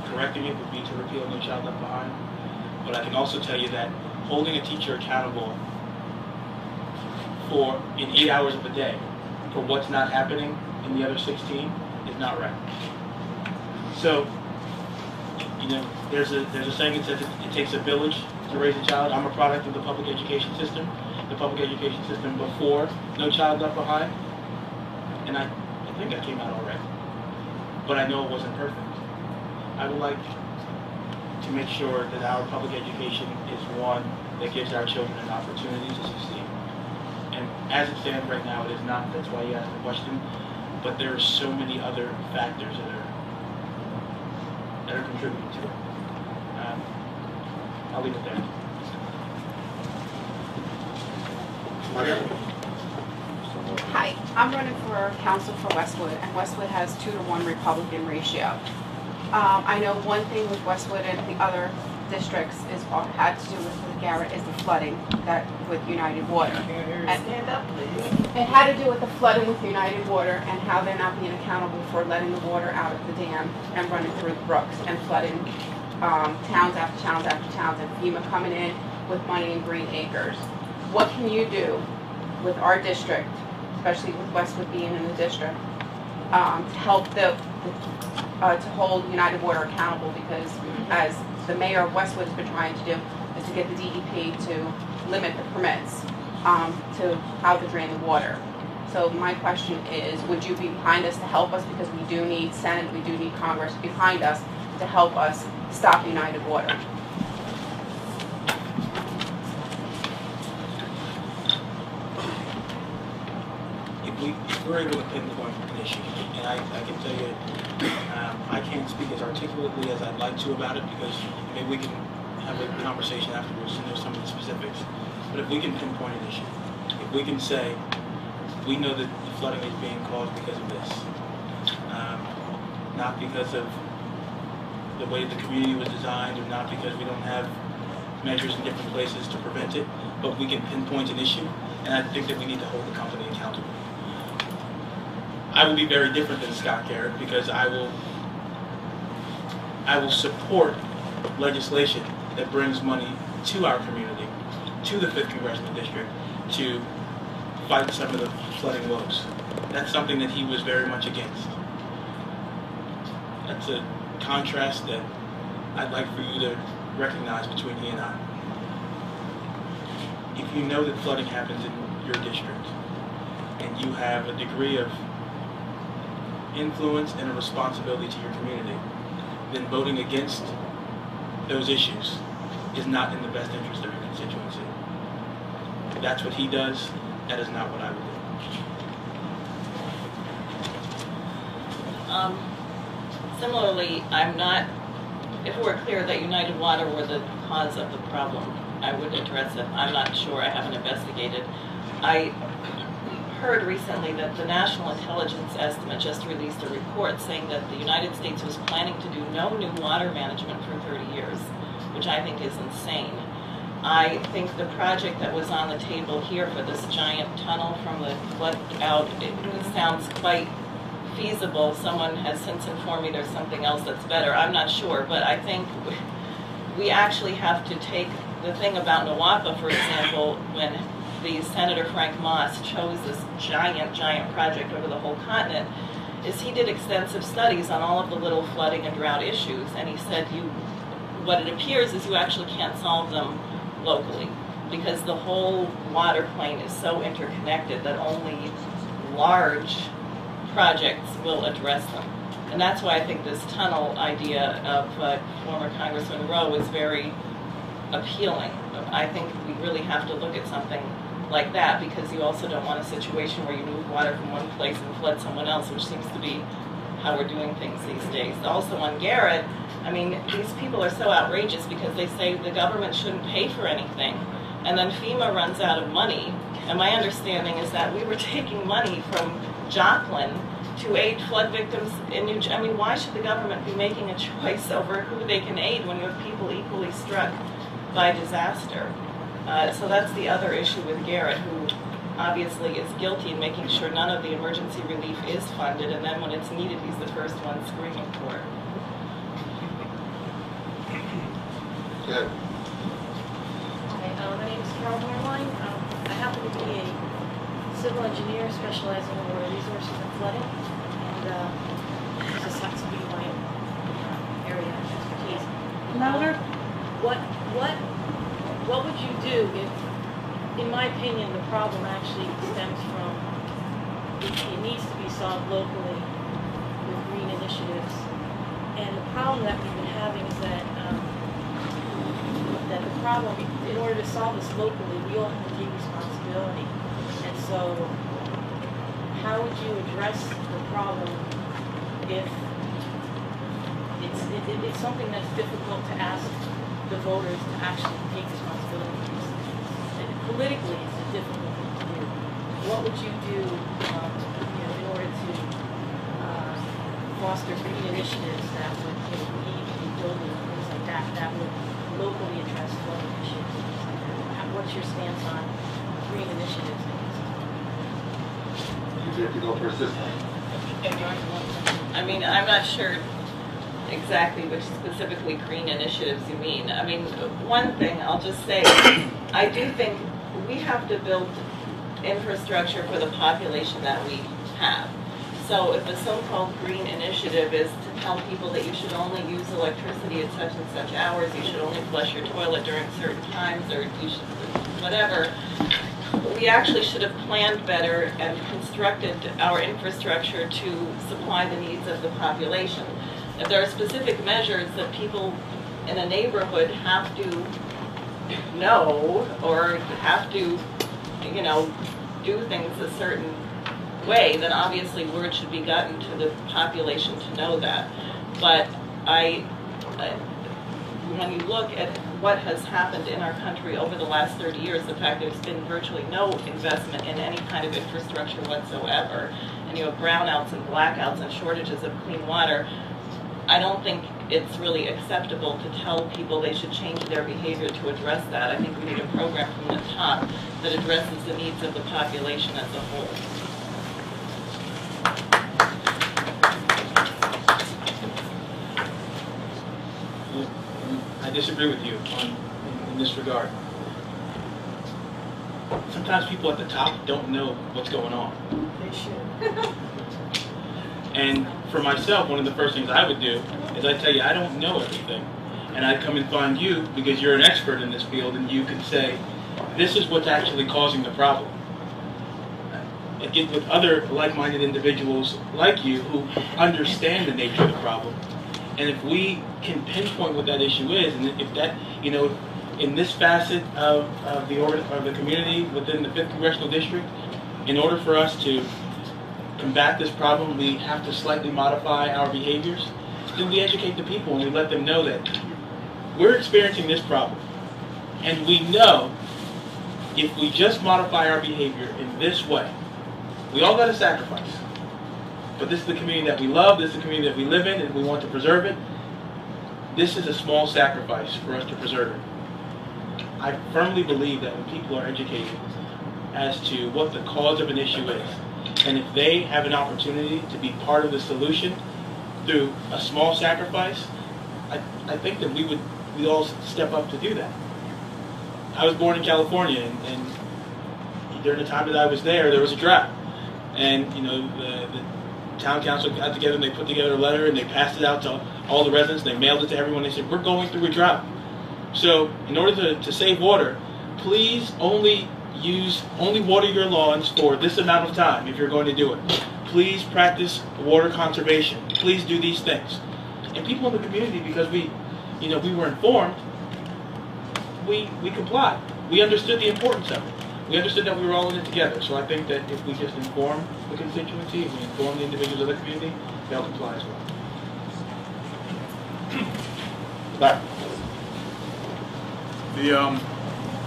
correcting it would be to repeal No Child Left Behind, but I can also tell you that holding a teacher accountable in 8 hours of a day for what's not happening in the other 16 is not right. So, you know, there's a saying that says it takes a village to raise a child. I'm a product of the public education system. The public education system before No Child Left Behind, and I think I came out all right. But I know it wasn't perfect. I would like to make sure that our public education is one that gives our children an opportunity to succeed. And as it stands right now, it is not. That's why you asked the question. But there are so many other factors that are contributing to it. I'll leave it there. Hi, I'm running for council for Westwood, and Westwood has 2-to-1 Republican ratio. I know one thing with Westwood and the other districts is what had to do with Garrett is the flooding that with United Water. Stand up, please. It had to do with the flooding with United Water and how they're not being accountable for letting the water out of the dam and running through the brooks and flooding towns after towns after towns, and FEMA coming in with money in Green Acres. What can you do with our district, especially with Westwood being in the district, to help to hold United Water accountable? Because as the mayor of Westwood has been trying to do, is to get the DEP to limit the permits to how to drain the water. So my question is, would you be behind us to help us? Because we do need Senate, we do need Congress behind us to help us stop United Water. If we're able to pinpoint an issue, and I can tell you, I can't speak as articulately as I'd like to about it, because maybe we can have a conversation afterwards to know some of the specifics. But if we can pinpoint an issue, if we can say, we know that the flooding is being caused because of this, not because of the way the community was designed, or not because we don't have measures in different places to prevent it, but we can pinpoint an issue, and I think that we need to hold the company accountable. I will be very different than Scott Garrett, because I will support legislation that brings money to our community, to the 5th Congressional District, to fight some of the flooding woes. That's something that he was very much against. That's a contrast that I'd like for you to recognize between he and I. If you know that flooding happens in your district, and you have a degree of influence and a responsibility to your community, then voting against those issues is not in the best interest of your constituency. If that's what he does, that is not what I would do. Similarly, I'm not, if it were clear that United Water were the cause of the problem, I would address it. I'm not sure, I haven't investigated. I heard recently that the National Intelligence Estimate just released a report saying that the United States was planning to do no new water management for 30 years, which I think is insane. I think the project that was on the table here for this giant tunnel from the flood out, it sounds quite feasible. Someone has since informed me there's something else that's better. I'm not sure, but I think we actually have to take the thing about Nawapa, for example, when the Senator Frank Moss chose this giant project over the whole continent. is he did extensive studies on all of the little flooding and drought issues, and he said what it appears is you actually can't solve them locally, because the whole water plane is so interconnected that only large projects will address them. And that's why I think this tunnel idea of former Congressman Rowe is very appealing. I think we really have to look at something like that, because you also don't want a situation where you move water from one place and flood someone else, which seems to be how we're doing things these days. Also on Garrett, I mean, these people are so outrageous because they say the government shouldn't pay for anything, and then FEMA runs out of money. And my understanding is that we were taking money from Joplin to aid flood victims in New Jersey. I mean, why should the government be making a choice over who they can aid when you have people equally struck by disaster? So that's the other issue with Garrett, who obviously is guilty in making sure none of the emergency relief is funded, and then when it's needed, he's the first one screaming for it. Good. Hi, my name is Carol Hornline. I happen to be a civil engineer specializing in water resources and flooding, and this happens to be my area of expertise. Louder? What would you do if, in my opinion, the problem actually stems from it needs to be solved locally with green initiatives, and the problem that we've been having is that that the problem, in order to solve this locally, we all have to take responsibility. And so, how would you address the problem if it's something that's difficult to ask the voters to actually take responsibility? Politically, it's a difficult thing to do. What would you do, in order to foster green initiatives that would lead to building things like that would locally address flooding issues? What's your stance on green initiatives? You have to go for assistance. I mean, I'm not sure exactly which specifically green initiatives you mean. I mean, one thing I'll just say, I do think we have to build infrastructure for the population that we have. So if a so-called green initiative is to tell people that you should only use electricity at such and such hours, you should only flush your toilet during certain times, or you should whatever, we actually should have planned better and constructed our infrastructure to supply the needs of the population. If there are specific measures that people in a neighborhood have to know, or have to, do things a certain way, then obviously word should be gotten to the population to know that. But when you look at what has happened in our country over the last 30 years, the fact there's been virtually no investment in any kind of infrastructure whatsoever, and you have brownouts and blackouts and shortages of clean water, I don't think it's really acceptable to tell people they should change their behavior to address that. I think we need a program from the top that addresses the needs of the population as a whole. I disagree with you in this regard. Sometimes people at the top don't know what's going on. They should. And for myself, one of the first things I would do is I'd tell you I don't know everything. And I'd come and find you because you're an expert in this field, and you can say, this is what's actually causing the problem. And get with other like-minded individuals like you who understand the nature of the problem. And if we can pinpoint what that issue is, and if that, in this facet of the community within the 5th Congressional District, in order for us to combat this problem, we have to slightly modify our behaviors. Then we educate the people and we let them know that we're experiencing this problem. And we know if we just modify our behavior in this way, we all got to sacrifice. But this is the community that we love, this is the community that we live in, and we want to preserve it. This is a small sacrifice for us to preserve it. I firmly believe that when people are educated as to what the cause of an issue is, and if they have an opportunity to be part of the solution through a small sacrifice, I think that we all step up to do that. I was born in California, and during the time that I was there was a drought. And, the town council got together and they put together a letter and they passed it out to all the residents. They mailed it to everyone. They said, we're going through a drought. So in order to save water, please only water your lawns for this amount of time if you're going to do it. Please practice water conservation. Please do these things. And people in the community, because we were informed, we complied. We understood the importance of it. We understood that we were all in it together. So I think that if we just inform the constituency, if we inform the individuals of the community, they'll comply as well.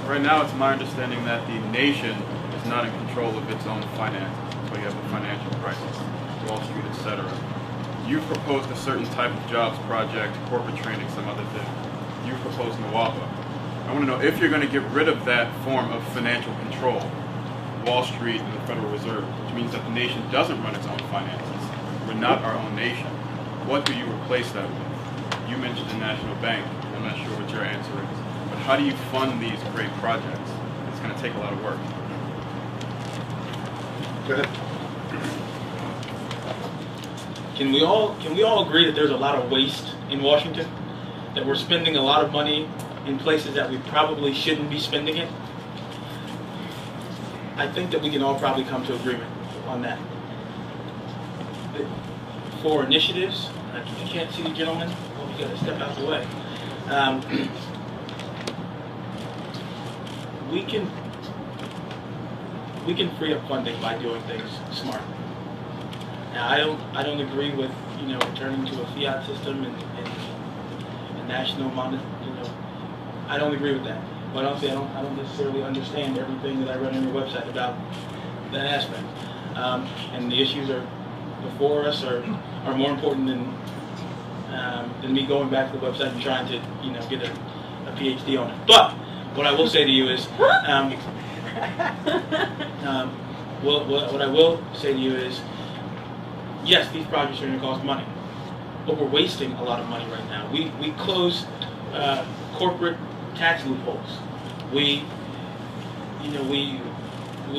Right now, it's my understanding that the nation is not in control of its own finances. So you have a financial crisis, Wall Street, etc. You've proposed a certain type of jobs project, corporate training, some other thing. You've proposed NWAPA. I want to know if you're going to get rid of that form of financial control, Wall Street and the Federal Reserve, which means that the nation doesn't run its own finances. We're not our own nation. What do you replace that with? You mentioned the National Bank. I'm not sure what your answer is. But how do you fund these great projects? It's going to take a lot of work. Go ahead. Can we all agree that there's a lot of waste in Washington? That we're spending a lot of money in places that we probably shouldn't be spending it? I think that we can all probably come to agreement on that. For initiatives, you can't see the gentleman. Well, you got to step out the way. We can free up funding by doing things smart. Now, I don't agree with returning to a fiat system and national money. I don't agree with that. But honestly, I don't necessarily understand everything that I read on your website about that aspect. And the issues are before us are more important than me going back to the website and trying to get a PhD on it. But what I will say to you is, what I will say to you is, yes, these projects are going to cost money, but we're wasting a lot of money right now. We close corporate tax loopholes. We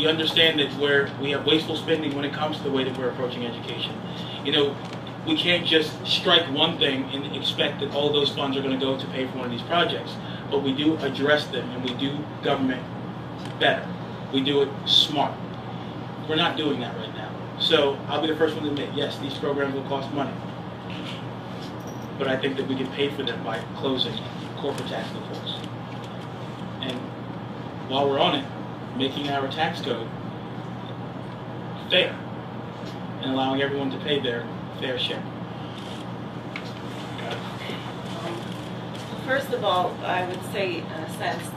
understand that we have wasteful spending when it comes to the way that we're approaching education. We can't just strike one thing and expect that all those funds are going to go to pay for one of these projects. But we do address them, and we do government better. We do it smart. We're not doing that right now. So I'll be the first one to admit, yes, these programs will cost money. But I think that we can pay for them by closing corporate tax loopholes. And while we're on it, making our tax code fair and allowing everyone to pay their fair share. First of all, I would say, in a sense,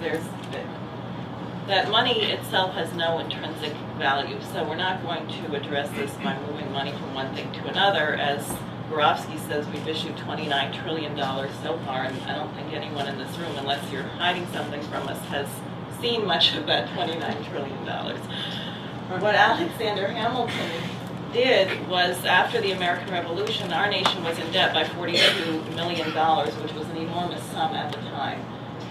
that money itself has no intrinsic value. So we're not going to address this by moving money from one thing to another. As Borowski says, we've issued $29 trillion so far, and I don't think anyone in this room, unless you're hiding something from us, has seen much of that $29 trillion. What Alexander Hamilton did was, after the American Revolution, our nation was in debt by $42 million, which was an enormous sum at the time.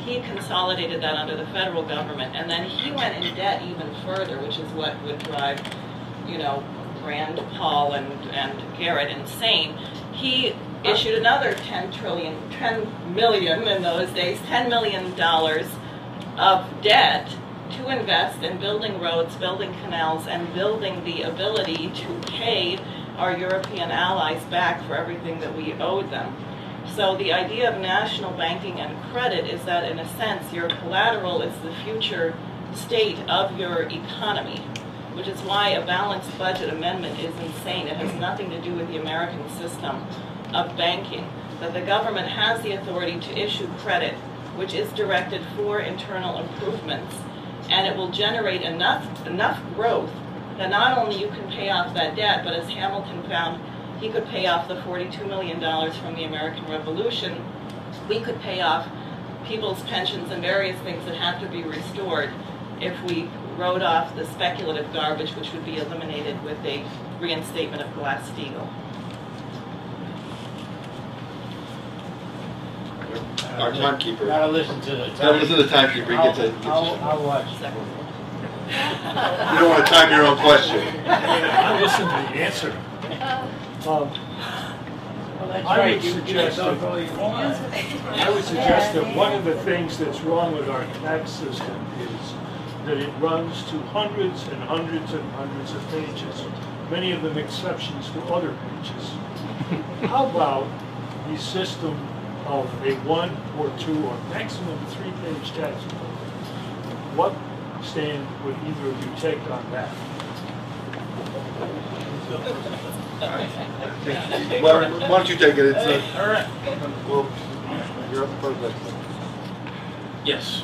He consolidated that under the federal government, and then he went in debt even further, which is what would drive, Rand Paul and Garrett insane. He issued another $10 million in those days, $10 million of debt to invest in building roads, building canals, and building the ability to pay our European allies back for everything that we owed them. So the idea of national banking and credit is that, in a sense, your collateral is the future state of your economy, which is why a balanced budget amendment is insane. It has nothing to do with the American system of banking. That the government has the authority to issue credit, which is directed for internal improvements, and it will generate enough growth that not only you can pay off that debt, but as Hamilton found, he could pay off the $42 million from the American Revolution. We could pay off people's pensions and various things that have to be restored if we wrote off the speculative garbage, which would be eliminated with a reinstatement of Glass-Steagall. Our timekeeper. Gotta listen to the timekeeper. Gotta listen to the timekeeper. I'll watch. You don't want to time your own question. I listen to the answer. Well, that's I right. would You suggest don't that, go you want. I would suggest that one of the things that's wrong with our tax system is that it runs to hundreds and hundreds and hundreds of pages, many of them exceptions to other pages. How about the system of a 1 or 2 or maximum 3-page tax code? What stand would either of you take on that? Why don't you take it? It's all right. Well, you're up first. Yes,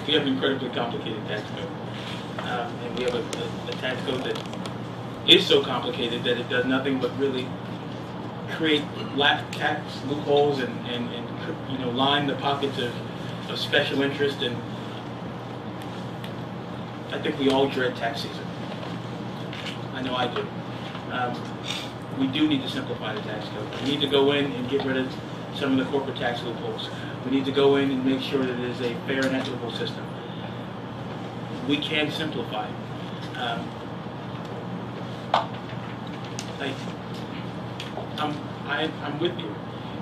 we have an incredibly complicated tax code. And we have a tax code that is so complicated that it does nothing but really create tax loopholes and you know, line the pockets of special interest. And I think we all dread tax season. I know I do. We do need to simplify the tax code. We need to go in and get rid of some of the corporate tax loopholes. We need to go in and make sure that it is a fair and equitable system. We can simplify it. I'm with you.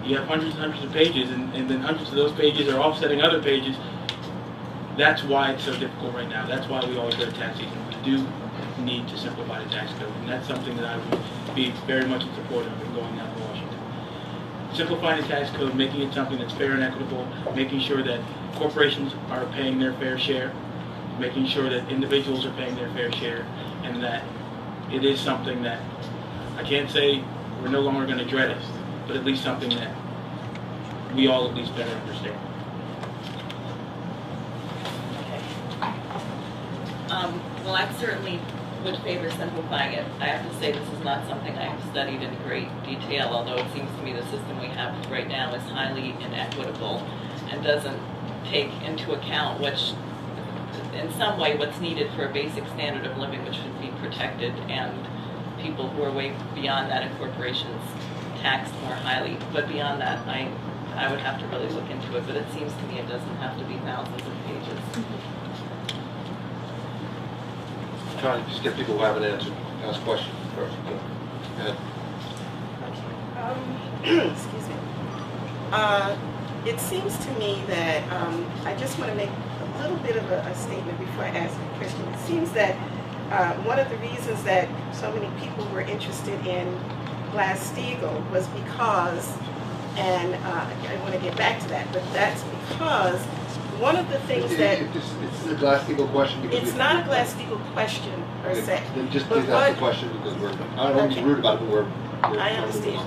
You have hundreds and hundreds of pages, and then hundreds of those pages are offsetting other pages. That's why it's so difficult right now. That's why we always go to tax season. We do need to simplify the tax code, and that's something that I would be very much in support of in going down to Washington. Simplifying the tax code, making it something that's fair and equitable, making sure that corporations are paying their fair share, making sure that individuals are paying their fair share, and that it is something that I can't say we're no longer going to dread it, but at least something that we all at least better understand. Well, I certainly would favor simplifying it. I have to say this is not something I have studied in great detail, although it seems to me the system we have right now is highly inequitable and doesn't take into account which, in some way, what's needed for a basic standard of living which should be protected, and people who are way beyond that in corporations taxed more highly. But beyond that, I would have to really look into it, but it seems to me it doesn't have to be thousands of pages. Trying to just get people who haven't answered, ask questions first. Go ahead. Excuse me. It seems to me that I just want to make a little bit of a statement before I ask a question. It seems that one of the reasons that so many people were interested in Glass-Steagall was because, and I want to get back to that, but that's because one of the things that... It's a Glass-Steagall question? It's not a Glass-Steagall question, per se. Then just please ask the question, because I don't want to be rude about it, but we're I understand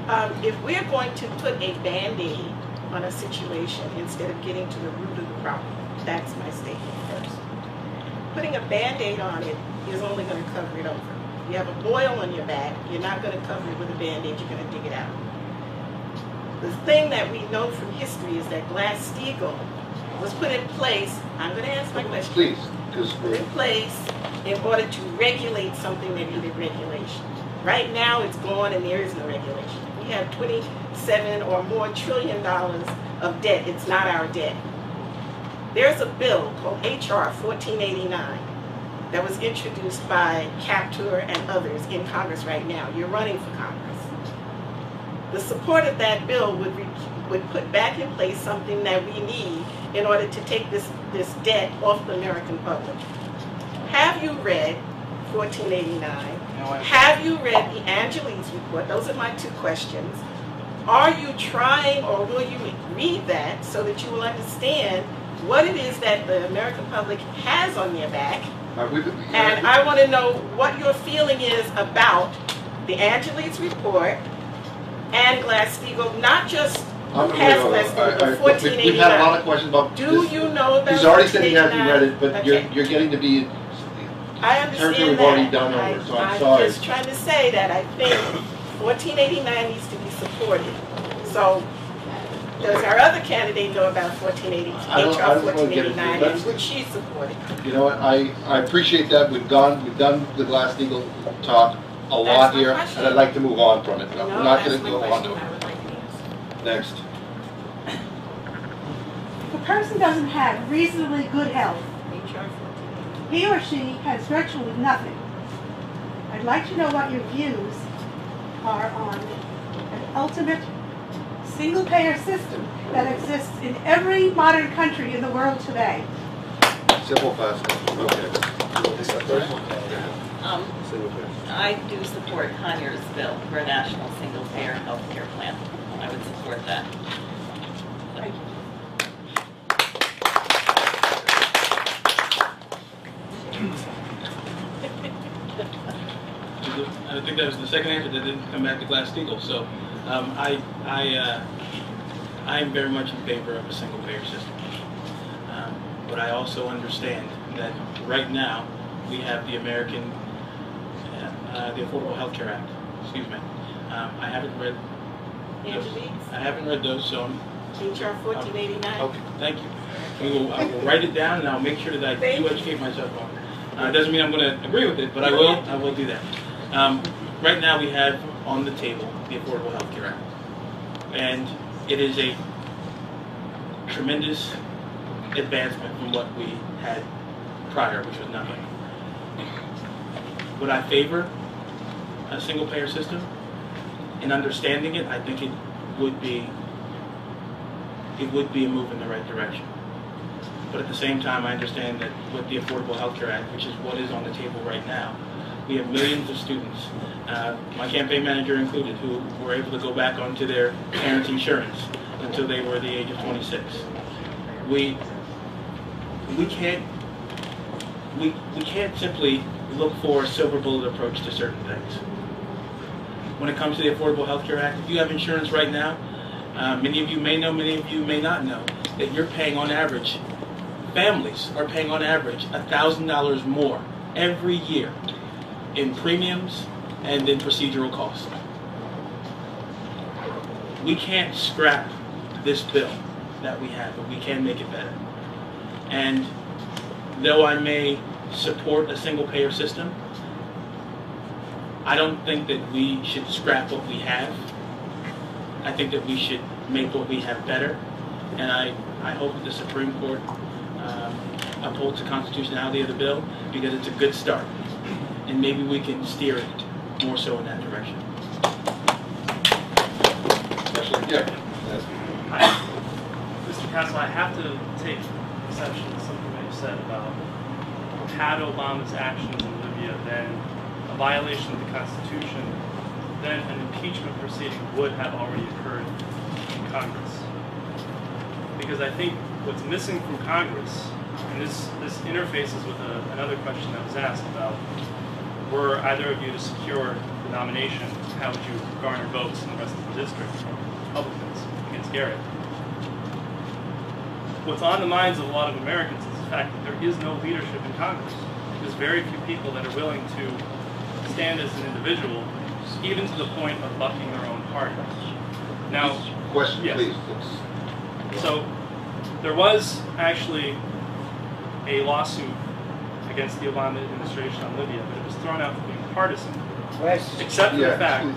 that. If we're going to put a Band-Aid on a situation instead of getting to the root of the problem, that's my statement first. Putting a Band-Aid on it is only going to cover it over. You have a boil on your back, you're not going to cover it with a Band-Aid, you're going to dig it out. The thing that we know from history is that Glass-Steagall was put in place, I'm going to answer my question. Please, because put in place in order to regulate something that needed regulation. Right now it's gone and there is no regulation. We have $27 or more trillion of debt. It's not our debt. There's a bill called HR 1489 that was introduced by Captur and others in Congress right now. You're running for Congress. The support of that bill would put back in place something that we need in order to take this debt off the American public. Have you read 1489? No, have you read the Angeles report? Those are my two questions. Are you trying, or will you read that so that you will understand what it is that the American public has on their back? And I want to know what your feeling is about the Angeles report and Glass-Steagall, not just who has Glass-Steagall, but 1489. We've had a lot of questions about Do you know about He's already said he hasn't 1489? read it, but Okay. you're getting to be I understand territory we've that. already done over, so I'm sorry. just trying to say that I think 1489 needs to be supported. So, does our other candidate know about 1480, I don't HR want to get into 1489, it. and would she support it? You know what, I appreciate that. We've done the Glass-Steagall talk a lot That's my here, question. and I'd like to move on from it. No, We're not that's going to my go on to question. I would like to answer. it. Next. If a person doesn't have reasonably good health, he or she has virtually nothing. I'd like to know what your views are on an ultimate single-payer system that exists in every modern country in the world today. Simple, fast, okay. I do support Conyers' bill for a national single-payer health care plan. I would support that. Thank you. I think that was the second answer that didn't come back to Glass-Steagall. So I am very much in favor of a single-payer system. But I also understand that right now we have the American, the Affordable Health Care Act. Excuse me. I haven't read. I haven't read those, so. HR 1489. Okay, thank you. I will write it down, and I'll make sure that I do educate myself on it. It doesn't mean I'm going to agree with it, but I will. I will do that. Right now we have on the table the Affordable Health Care Act, and it is a tremendous advancement from what we had prior, which was nothing. Would I favor a single-payer system? In understanding it, I think it would be a move in the right direction. But at the same time, I understand that with the Affordable Health Care Act, which is what is on the table right now, we have millions of students, my campaign manager included, who were able to go back onto their parents' insurance until they were the age of 26. We can't simply look for a silver bullet approach to certain things. When it comes to the Affordable Health Care Act, if you have insurance right now, many of you may know, many of you may not know, that you're paying on average, families are paying on average $1,000 more every year in premiums and in procedural costs. We can't scrap this bill that we have, but we can make it better. And though I may support a single-payer system, I don't think that we should scrap what we have. I think that we should make what we have better. And I hope that the Supreme Court upholds the constitutionality of the bill, because it's a good start. And maybe we can steer it more so in that direction. Mr. Castle, I have to take exception to something that you said about had Obama's actions in Libya been a violation of the Constitution, then an impeachment proceeding would have already occurred in Congress. Because I think what's missing from Congress, and this interfaces with another question that was asked about, were either of you to secure the nomination, how would you garner votes in the rest of the district from Republicans against Garrett? What's on the minds of a lot of Americans is the fact that there is no leadership in Congress. There's very few people that are willing to stand as an individual, even to the point of bucking their own party. Now, question, yes. Please. So, there was actually a lawsuit against the Obama administration on Libya, but it was thrown out for being partisan. Except for the fact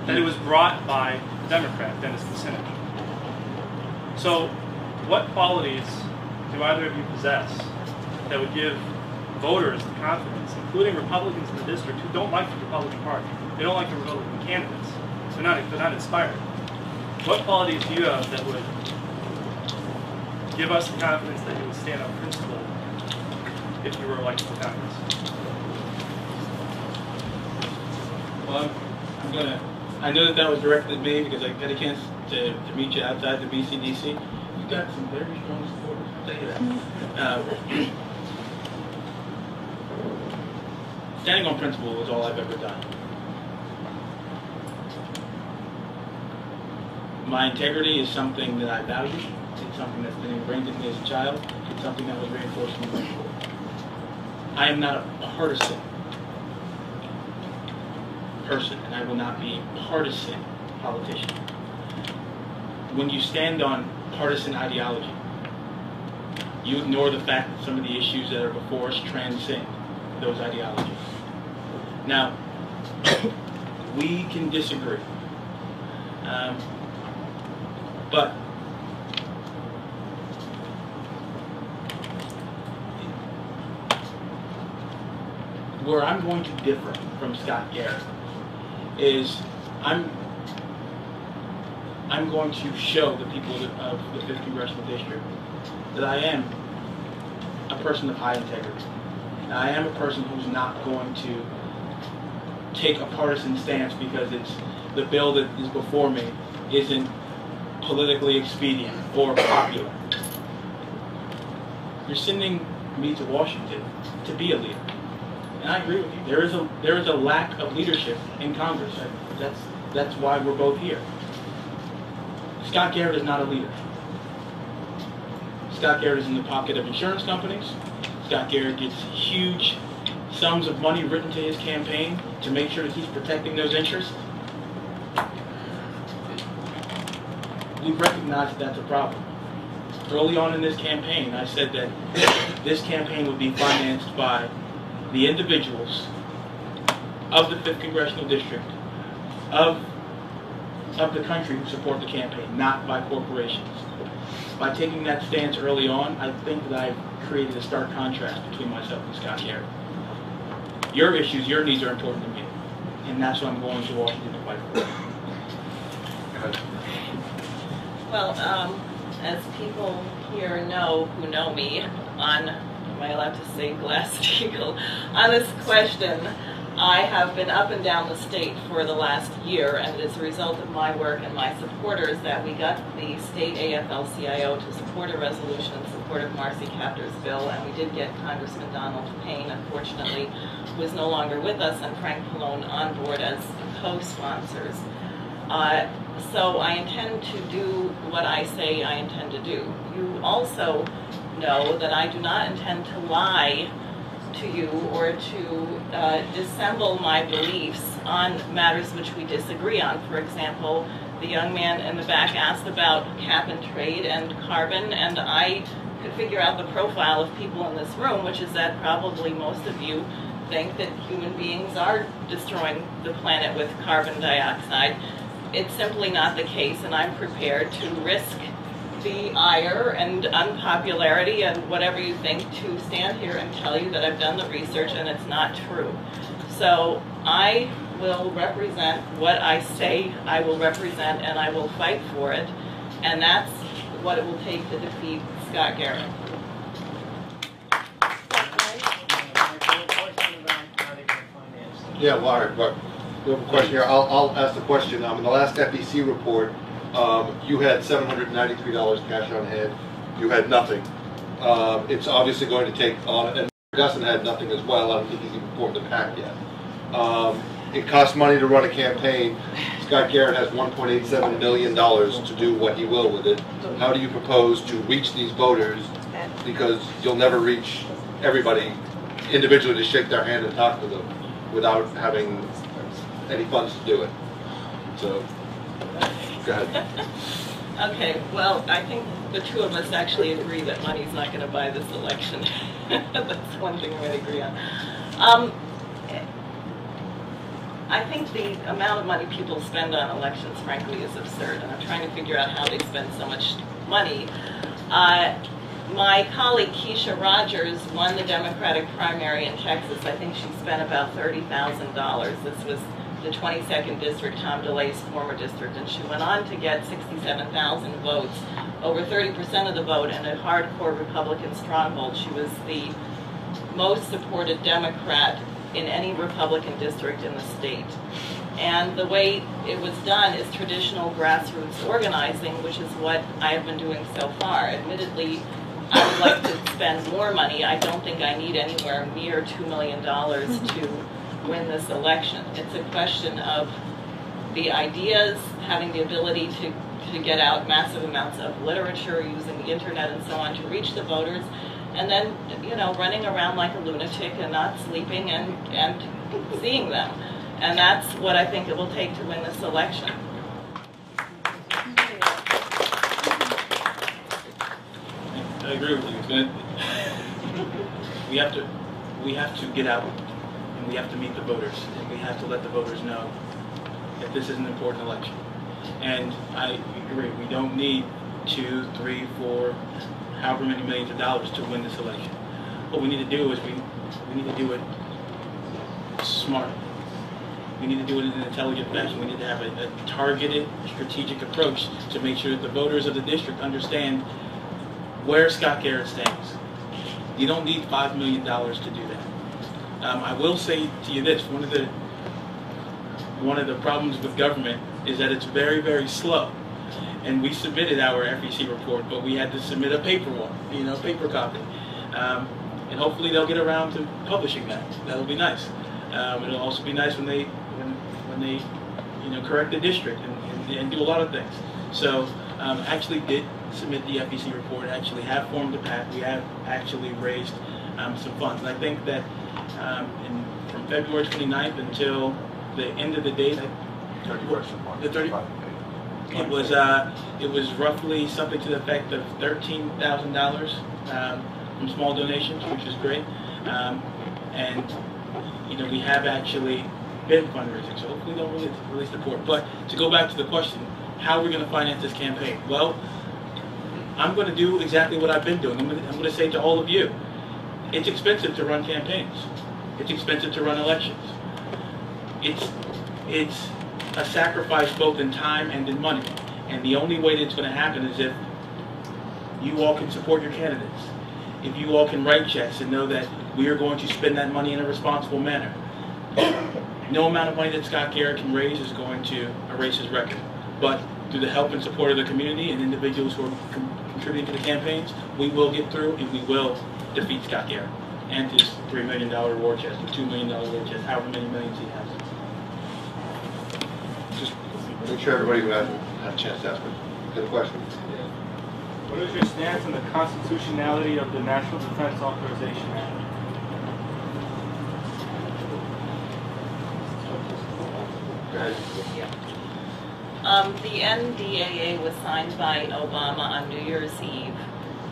that it was brought by the Democrat, Dennis Kucinich. So, what qualities do either of you possess that would give voters the confidence, including Republicans in the district who don't like the Republican Party? They don't like the Republican candidates. They're not inspired. What qualities do you have that would give us the confidence that you would stand on principle if you were elected to Congress? Well, I know that was directed at me because I got a chance to meet you outside the BCDC. You got some very strong supporters, I'll tell you that. Standing on principle is all I've ever done. My integrity is something that I value. It's something that's been ingrained in me as a child. It's something that was reinforced in my school. I am not a partisan person, and I will not be a partisan politician. When you stand on partisan ideology, you ignore the fact that some of the issues that are before us transcend those ideologies. Now, we can disagree, but where I'm going to differ from Scott Garrett is I'm going to show the people of the 5th Congressional District that I am a person of high integrity. And I am a person who's not going to take a partisan stance because it's the bill that is before me isn't politically expedient or popular. You're sending me to Washington to be a leader. And I agree with you. There is a lack of leadership in Congress. That's why we're both here. Scott Garrett is not a leader. Scott Garrett is in the pocket of insurance companies. Scott Garrett gets huge sums of money written to his campaign to make sure that he's protecting those interests. We recognize that that's a problem. Early on in this campaign, I said that this campaign would be financed by the individuals of the 5th Congressional District, of the country who support the campaign, not by corporations. By taking that stance early on, I think that I've created a stark contrast between myself and Scott Garrett. Your issues, your needs are important to me, and that's what I'm going to Washington to fight for. Well, as people here know who know me on, am I allowed to say Glass-Steagall, on this question, I have been up and down the state for the last year, and it is a result of my work and my supporters that we got the state AFL-CIO to support a resolution in support of Marcy Kaptur's bill, and we did get Congressman Donald Payne, unfortunately, who is no longer with us, and Frank Pallone on board as co-sponsors. So I intend to do what I say I intend to do. You also know that I do not intend to lie to you or to dissemble my beliefs on matters which we disagree on. For example, the young man in the back asked about cap and trade and carbon, and I could figure out the profile of people in this room, which is that probably most of you think that human beings are destroying the planet with carbon dioxide. It's simply not the case, and I'm prepared to risk the ire and unpopularity and whatever you think to stand here and tell you that I've done the research and it's not true. So I will represent what I say I will represent, and I will fight for it, and that's what it will take to defeat Scott Garrett. Yeah, Larry, but we have a question here. I'll ask the question. In the last FEC report, you had $793 cash on hand. You had nothing. It's obviously going to take on, and Dustin had nothing as well. I don't think he's even formed a PAC yet. It costs money to run a campaign. Scott Garrett has $1.87 million to do what he will with it. How do you propose to reach these voters? Because you'll never reach everybody individually to shake their hand and talk to them without having any funds to do it. So, go ahead. Okay, well, I think the two of us actually agree that money's not going to buy this election. That's one thing we agree on. I think the amount of money people spend on elections, frankly, is absurd, and I'm trying to figure out how they spend so much money. My colleague Keisha Rogers won the Democratic primary in Texas. I think she spent about $30,000. This was the 22nd district, Tom DeLay's former district, and she went on to get 67,000 votes, over 30% of the vote, in a hardcore Republican stronghold. She was the most supported Democrat in any Republican district in the state. And the way it was done is traditional grassroots organizing, which is what I have been doing so far. Admittedly, I would like to spend more money. I don't think I need anywhere near $2 million to win this election. It's a question of the ideas, having the ability to get out massive amounts of literature, using the internet and so on to reach the voters, and then, you know, running around like a lunatic and not sleeping and seeing them. And that's what I think it will take to win this election. I agree with you. It's gonna, we have to get out, and we have to meet the voters, and we have to let the voters know that this is an important election. And I agree, we don't need 2, 3, 4, however many millions of dollars to win this election. What we need to do is we need to do it smart. We need to do it in an intelligent fashion. We need to have a targeted, strategic approach to make sure that the voters of the district understand where Scott Garrett stands. You don't need $5 million to do that. I will say to you this: one of the problems with government is that it's very, very slow. And we submitted our FEC report, but we had to submit a paper one, paper copy. And hopefully they'll get around to publishing that. That'll be nice. It'll also be nice when they correct the district and do a lot of things. So actually did submit the FEC report, actually have formed a PAC. We have actually raised some funds. And I think that from February 29th until the end of the day, the 30th, it was roughly something to the effect of $13,000 from small donations, which is great. And we have actually been fundraising, so hopefully they'll release the report. But to go back to the question, how are we going to finance this campaign? Well, I'm going to do exactly what I've been doing. I'm going to say to all of you, it's expensive to run campaigns. It's expensive to run elections. It's a sacrifice both in time and in money. And the only way that it's going to happen is if you all can support your candidates. If you all can write checks and know that we are going to spend that money in a responsible manner. No amount of money that Scott Garrett can raise is going to erase his record. But through the help and support of the community and individuals who are contributing to the campaigns, we will get through and we will defeat Scott Garrett and his $3 million war chest, or $2 million war chest, however many millions he has. Just make sure everybody who hasn't had a chance to ask a question. What is your stance on the constitutionality of the National Defense Authorization Act? The NDAA was signed by Obama on New Year's Eve.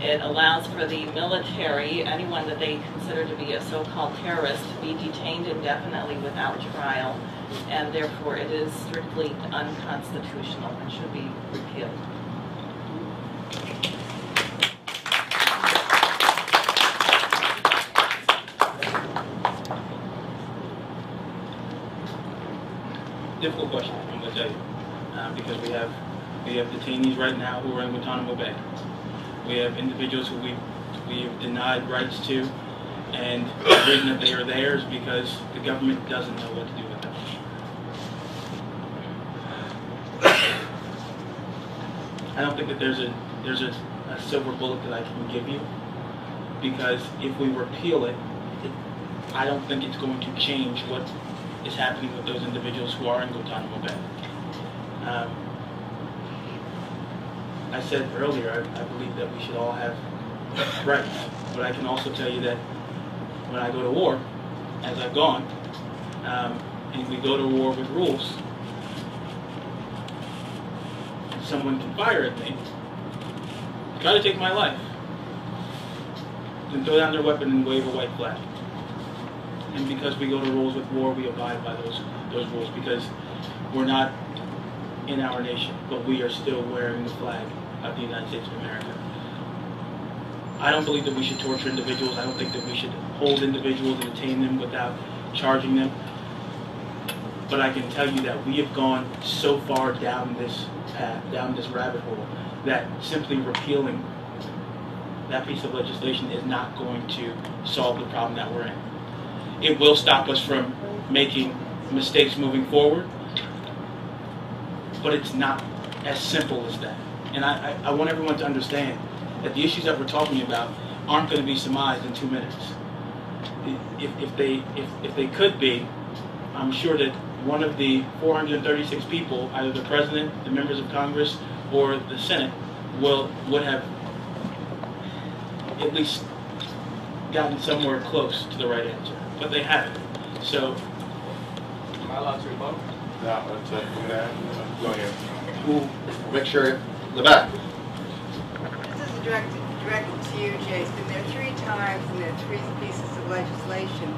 It allows for the military, anyone that they consider to be a so-called terrorist, to be detained indefinitely without trial, and therefore it is strictly unconstitutional and should be repealed. Difficult question, I'm going to tell you, because we have detainees right now who are in Guantanamo Bay. We have individuals who we have denied rights to, and the reason that they are there is because the government doesn't know what to do with them. I don't think that there's a silver bullet that I can give you, because if we repeal it, I don't think it's going to change what is happening with those individuals who are in Guantanamo Bay. I said earlier, I believe that we should all have rights, but I can also tell you that when I go to war, as I've gone, and we go to war with rules, someone can fire at me, try to take my life, then throw down their weapon and wave a white flag. And because we go to rules with war, we abide by those rules, because we're not in our nation, but we are still wearing the flag of the United States of America. I don't believe that we should torture individuals. I don't think that we should hold individuals and detain them without charging them. But I can tell you that we have gone so far down this path, down this rabbit hole, that simply repealing that piece of legislation is not going to solve the problem that we're in. It will stop us from making mistakes moving forward, but it's not as simple as that. And I want everyone to understand that the issues that we're talking about aren't going to be surmised in 2 minutes. If they could be, I'm sure that one of the 436 people, either the President, the members of Congress, or the Senate, would have at least gotten somewhere close to the right answer. But they haven't. So, am I allowed to rebuttal? No, that's it. Go ahead. We'll make sure the back. This is directed to you, Jason. There are 3 times in the 3 pieces of legislation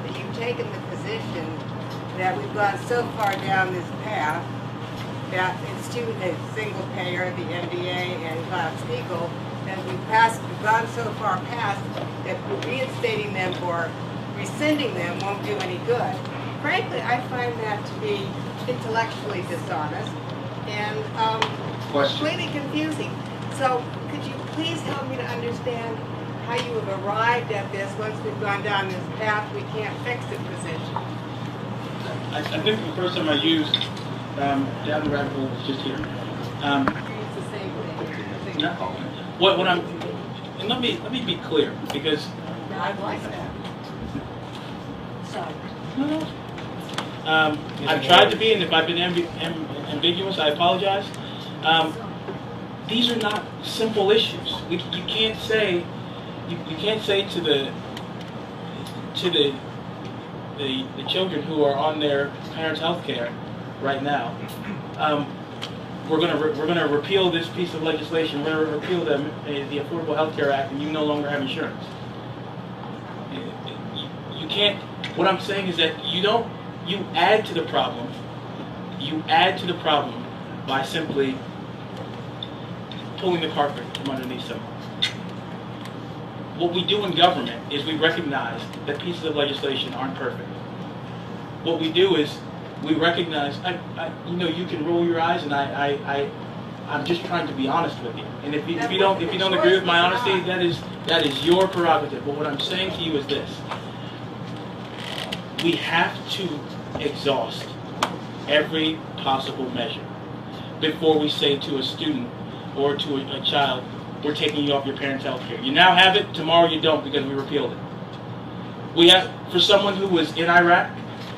that you've taken the position that we've gone so far down this path that it's to a single payer, the NDA and Glass-Steagall, and we've gone so far past that reinstating them or rescinding them won't do any good. frankly, I find that to be intellectually dishonest and completely confusing. So could you please help me to understand how you have arrived at this once we've gone down this path we can't fix it position? I think the first time I used down the rabbit hole was just here. It's the same thing. No, what I'm, and let me be clear, because I like that. Sorry. I've tried to be, and if I've been ambiguous, I apologize. These are not simple issues. You can't say to the children who are on their parents' health care right now, we're gonna repeal this piece of legislation. We're gonna repeal the Affordable Health Care Act, and you no longer have insurance. You can't. What I'm saying is that you add to the problem. You add to the problem by simply pulling the carpet from underneath someone. What we do in government is we recognize that pieces of legislation aren't perfect. What we do is we recognize, you can roll your eyes, and I'm just trying to be honest with you. And if you don't agree with my honesty, that is your prerogative. But what I'm saying to you is this: we have to exhaust every possible measure before we say to a student or to a child, we're taking you off your parents' health care. You now have it, tomorrow you don't because we repealed it. We have, for someone who was in Iraq,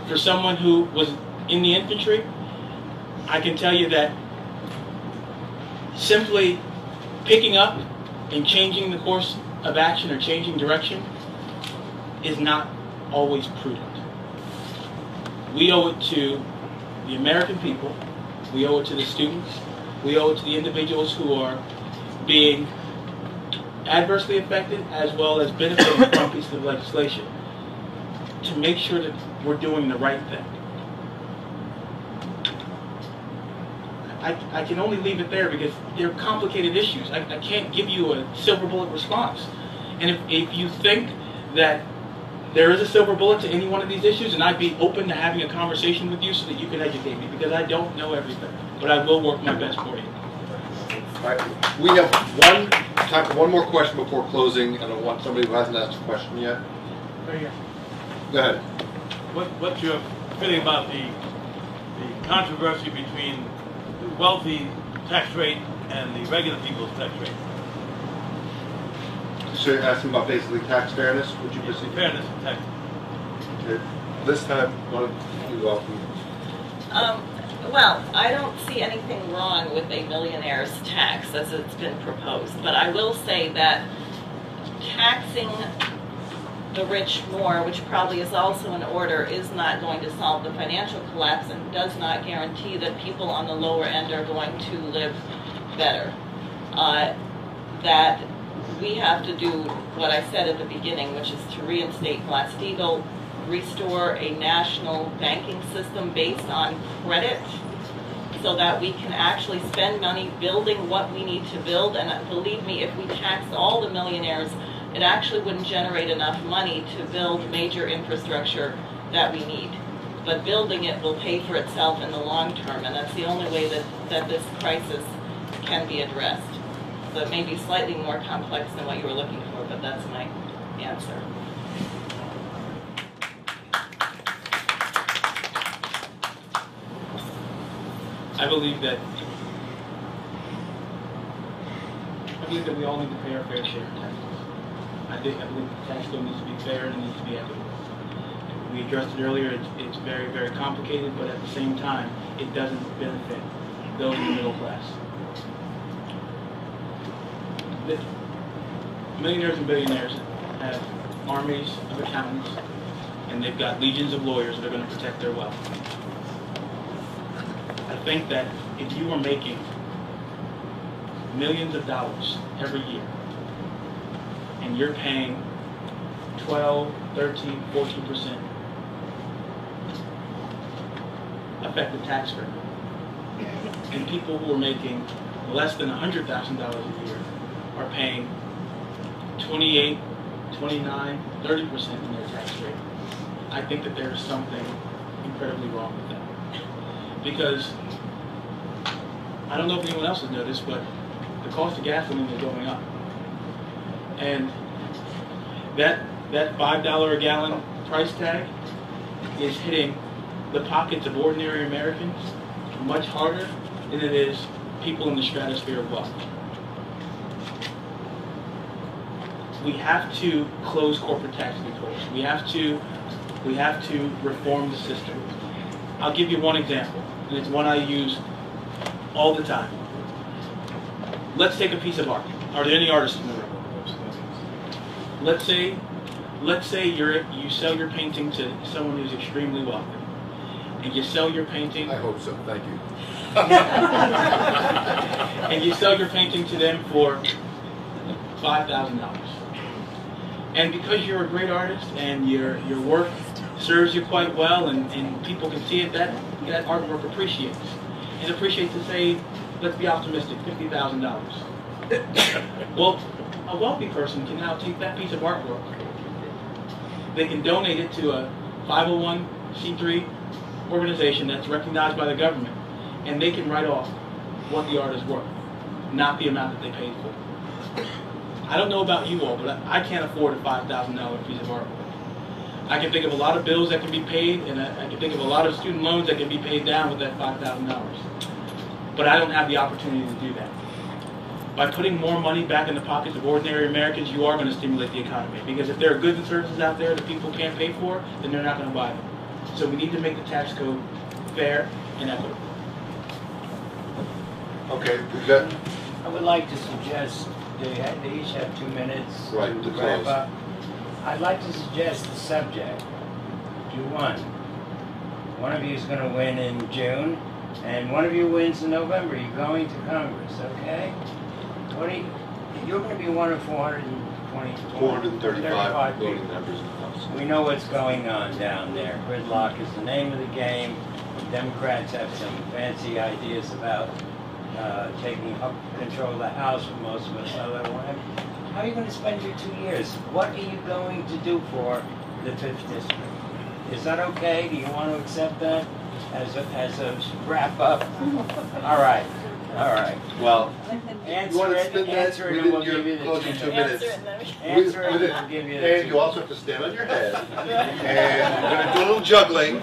for someone who was in the infantry, I can tell you that simply picking up and changing the course of action or changing direction is not always prudent. We owe it to the American people, we owe it to the students, we owe it to the individuals who are being adversely affected as well as benefiting from pieces of legislation to make sure that we're doing the right thing. I can only leave it there because they're complicated issues. I can't give you a silver bullet response. And if you think that there is a silver bullet to any one of these issues, and I'd be open to having a conversation with you so that you can educate me, because I don't know everything, but I will work my best for you. All right, we have time for one more question before closing, and I want somebody who hasn't asked a question yet. Right here. Go ahead. What's your feeling about the controversy between the wealthy tax rate and the regular people's tax rate? So you're asking about basically tax fairness, would you proceed? Fairness and tax. Okay. This time, why don't you welcome? Well, I don't see anything wrong with a millionaire's tax as it's been proposed, but I will say that taxing the rich more, which probably is also in order, is not going to solve the financial collapse and does not guarantee that people on the lower end are going to live better. That we have to do what I said at the beginning, which is to reinstate Glass-Steagall, restore a national banking system based on credit so that we can actually spend money building what we need to build. And believe me, if we taxed all the millionaires, it actually wouldn't generate enough money to build major infrastructure that we need. But building it will pay for itself in the long term, and that's the only way that this crisis can be addressed. So it may be slightly more complex than what you were looking for, but that's my answer. I believe that we all need to pay our fair share of taxes. I believe the tax code needs to be fair and it needs to be equitable. We addressed it earlier, it's very, very complicated, but at the same time, it doesn't benefit those in the middle class. The millionaires and billionaires have armies of accountants, and they've got legions of lawyers that are going to protect their wealth. I think that if you are making millions of dollars every year, and you're paying 12, 13, 14% effective tax rate, and people who are making less than $100,000 a year are paying 28, 29, 30% in their tax rate, I think that there's something incredibly wrong with that. Because I don't know if anyone else has noticed, but the cost of gasoline is going up. And that $5 a gallon price tag is hitting the pockets of ordinary Americans much harder than it is people in the stratosphere of wealth. We have to close corporate tax loopholes. We have to reform the system. I'll give you one example, and it's one I use all the time. Let's take a piece of art. Are there any artists in the room? Let's say you sell your painting to someone who's extremely wealthy, and you sell your painting. I hope so. Thank you. And you sell your painting to them for $5,000. And because you're a great artist and your work serves you quite well, and people can see it, that artwork appreciates. It appreciates to say, let's be optimistic, $50,000. Well, a wealthy person can now take that piece of artwork. They can donate it to a 501c3 organization that's recognized by the government, and they can write off what the art is worth, not the amount that they paid for. I don't know about you all, but I can't afford a $5,000 piece of artwork. I can think of a lot of bills that can be paid, and I can think of a lot of student loans that can be paid down with that $5,000. But I don't have the opportunity to do that. By putting more money back in the pockets of ordinary Americans, you are going to stimulate the economy. Because if there are goods and services out there that people can't pay for, then they're not going to buy them. So we need to make the tax code fair and equitable. Okay, we've got. I would like to suggest they each have 2 minutes Right, to to wrap close. up. I'd like to suggest the subject. Do one. One of you is going to win in June, and one of you wins in November. You're going to Congress, okay? You're going to be one of 435 voting members in the House. We know what's going on down there. Gridlock is the name of the game. The Democrats have some fancy ideas about taking up control of the House, but most of us otherwise. How are you going to spend your 2 years? What are you going to do for the 5th District? Is that okay? Do you want to accept that as a wrap up? All right. All right. Well, answer it and we'll give you the closing 2 minutes. Answer it and we'll give you the And you also have to stand on your head. And we're going to do a little juggling.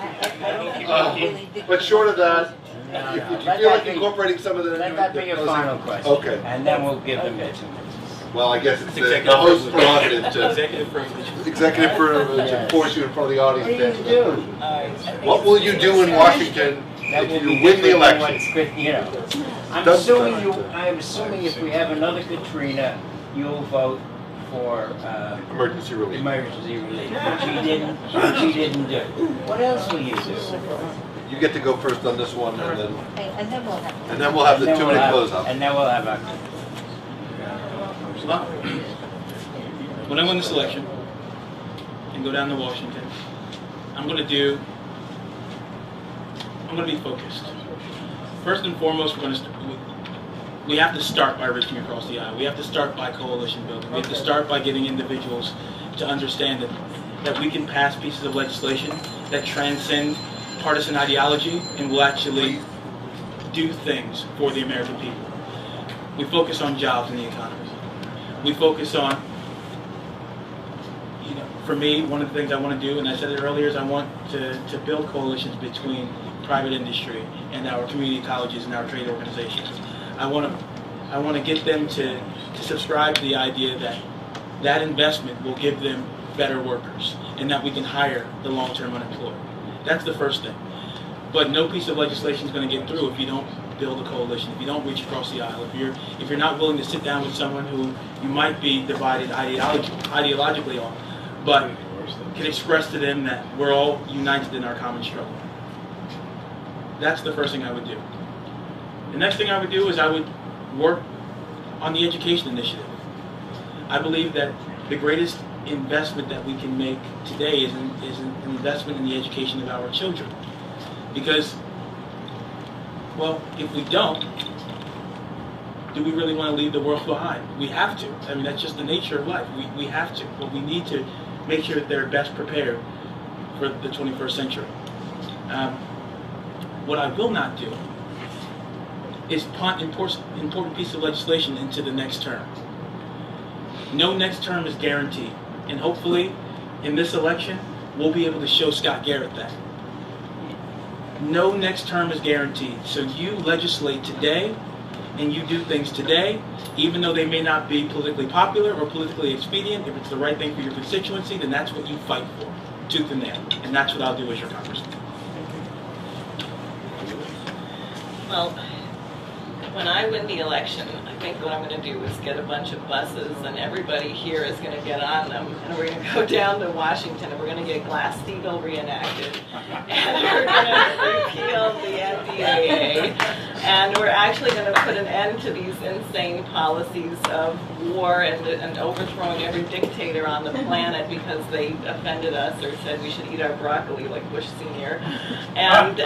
But short of that, if you feel like incorporating some of the... Let that be a final question. Okay. And then we'll give them their 2 minutes. Well, I guess it's the host's prerogative to... Executive privilege to force you in front of the audience. What do you do? What will you do in Washington if you win the election? I'm assuming if we have another Katrina, you'll vote for emergency relief. Emergency relief, which she didn't do. What else will you do? You get to go first on this one, and then And then we'll have the 2 minute close up. And then we'll have a. When I win this election and go down to Washington, I'm going to be focused. First and foremost, we have to start by reaching across the aisle. We have to start by coalition building. We have to start by getting individuals to understand that we can pass pieces of legislation that transcend partisan ideology and will actually do things for the American people. We focus on jobs and the economy. We focus on, for me, one of the things I want to do, and I said it earlier, is I want to build coalitions between private industry and our community colleges and our trade organizations. I want to get them to subscribe to the idea that investment will give them better workers and that we can hire the long-term unemployed. That's the first thing. But no piece of legislation is going to get through if you don't build a coalition, if you don't reach across the aisle, if you're not willing to sit down with someone who you might be divided ideologically on, but can express to them that we're all united in our common struggle. That's the first thing I would do. The next thing I would do is I would work on the education initiative. I believe that the greatest investment that we can make today is an investment in the education of our children. Because, well, if we don't, do we really want to leave the world behind? We have to. I mean, that's just the nature of life. We have to. But we need to make sure that they're best prepared for the 21st century. What I will not do is punt important piece of legislation into the next term. No next term is guaranteed, and hopefully in this election we'll be able to show Scott Garrett that. No next term is guaranteed, so you legislate today and you do things today, even though they may not be politically popular or politically expedient. If it's the right thing for your constituency, then that's what you fight for, tooth and nail, and that's what I'll do as your congressman. Well, when I win the election, I think what I'm going to do is get a bunch of buses, and everybody here is going to get on them, and we're going to go down to Washington, and we're going to get Glass-Steagall reenacted, and we're going to repeal the NDAA, and we're actually going to put an end to these insane policies of war and overthrowing every dictator on the planet because they offended us or said we should eat our broccoli like Bush Sr. And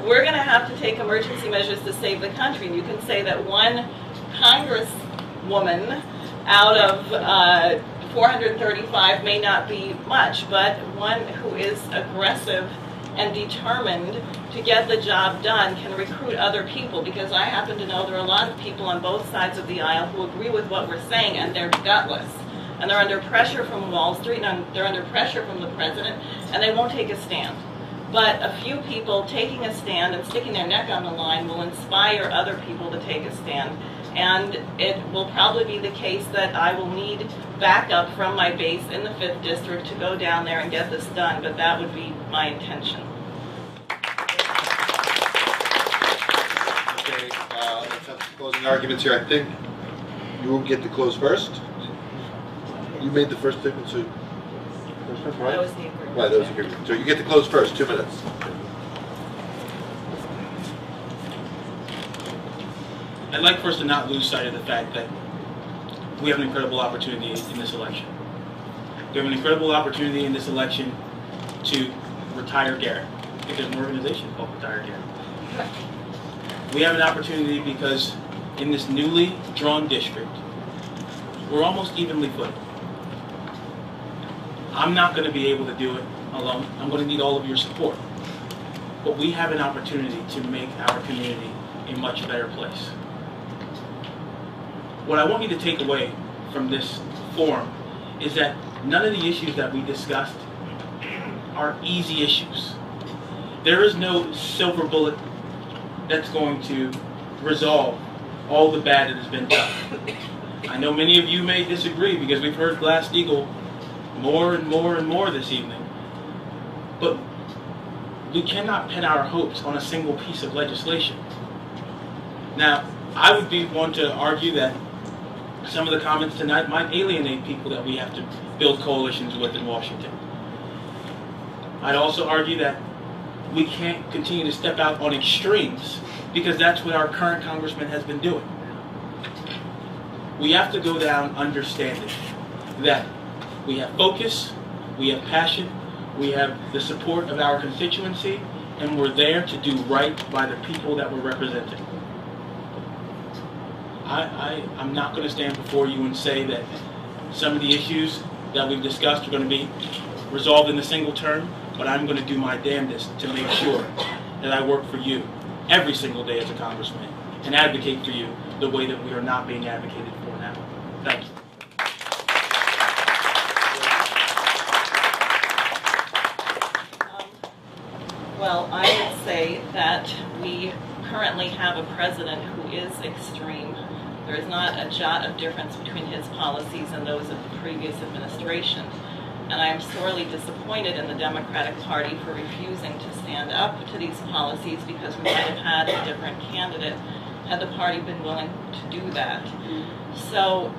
we're going to have to take emergency measures to save the country. And you can say that one congresswoman out of 435 may not be much, but one who is aggressive and determined to get the job done can recruit other people, because I happen to know there are a lot of people on both sides of the aisle who agree with what we're saying, and they're gutless. And they're under pressure from Wall Street, and they're under pressure from the president, and they won't take a stand. But a few people taking a stand and sticking their neck on the line will inspire other people to take a stand. And it will probably be the case that I will need backup from my base in the 5th District to go down there and get this done, but that would be my intention. Okay, let's have some closing arguments here. I think you will get to close first. You made the first statement, so right? That was the agreement. Right, that was the agreement. So you get to close first, 2 minutes. I'd like for us to not lose sight of the fact that we have an incredible opportunity in this election. We have an incredible opportunity in this election to retire Garrett. I think there's an organization called Retire Garrett. We have an opportunity because in this newly drawn district, we're almost evenly footed. I'm not going to be able to do it alone. I'm going to need all of your support. But we have an opportunity to make our community a much better place. What I want you to take away from this forum is that none of the issues that we discussed are easy issues. There is no silver bullet that's going to resolve all the bad that has been done. I know many of you may disagree because we've heard Glass-Steagall more and more and more this evening. But we cannot pin our hopes on a single piece of legislation. Now, I would be one to argue that some of the comments tonight might alienate people that we have to build coalitions with in Washington. I'd also argue that we can't continue to step out on extremes because that's what our current congressman has been doing. We have to go down understanding that we have focus, we have passion, we have the support of our constituency, and we're there to do right by the people that we're representing. I'm not going to stand before you and say that some of the issues that we've discussed are going to be resolved in a single term, but I'm going to do my damnedest to make sure that I work for you every single day as a congressman and advocate for you the way that we are not being advocated for now. Thank you. Well, I would say that we currently have a president who is extreme. There is not a jot of difference between his policies and those of the previous administration. And I am sorely disappointed in the Democratic Party for refusing to stand up to these policies because we might have had a different candidate had the party been willing to do that. So,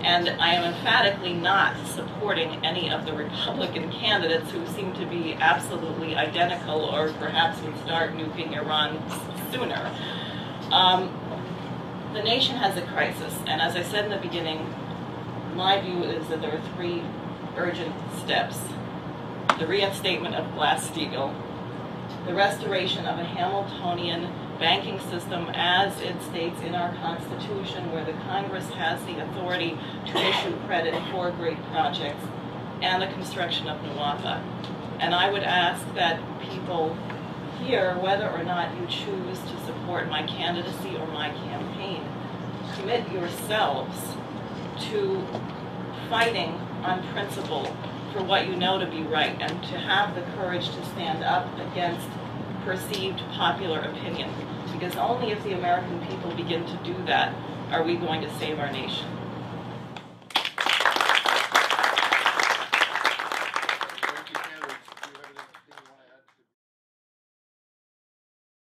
and I am emphatically not supporting any of the Republican candidates who seem to be absolutely identical or perhaps would start nuking Iran sooner. The nation has a crisis, and as I said in the beginning, my view is that there are 3 urgent steps. The reinstatement of Glass-Steagall, the restoration of a Hamiltonian banking system as it states in our Constitution, where the Congress has the authority to issue credit for great projects, and the construction of Nuwapa. And I would ask that people here, whether or not you choose to support my candidacy or my campaign, commit yourselves to fighting on principle for what you know to be right, and to have the courage to stand up against perceived popular opinion. Because only if the American people begin to do that are we going to save our nation.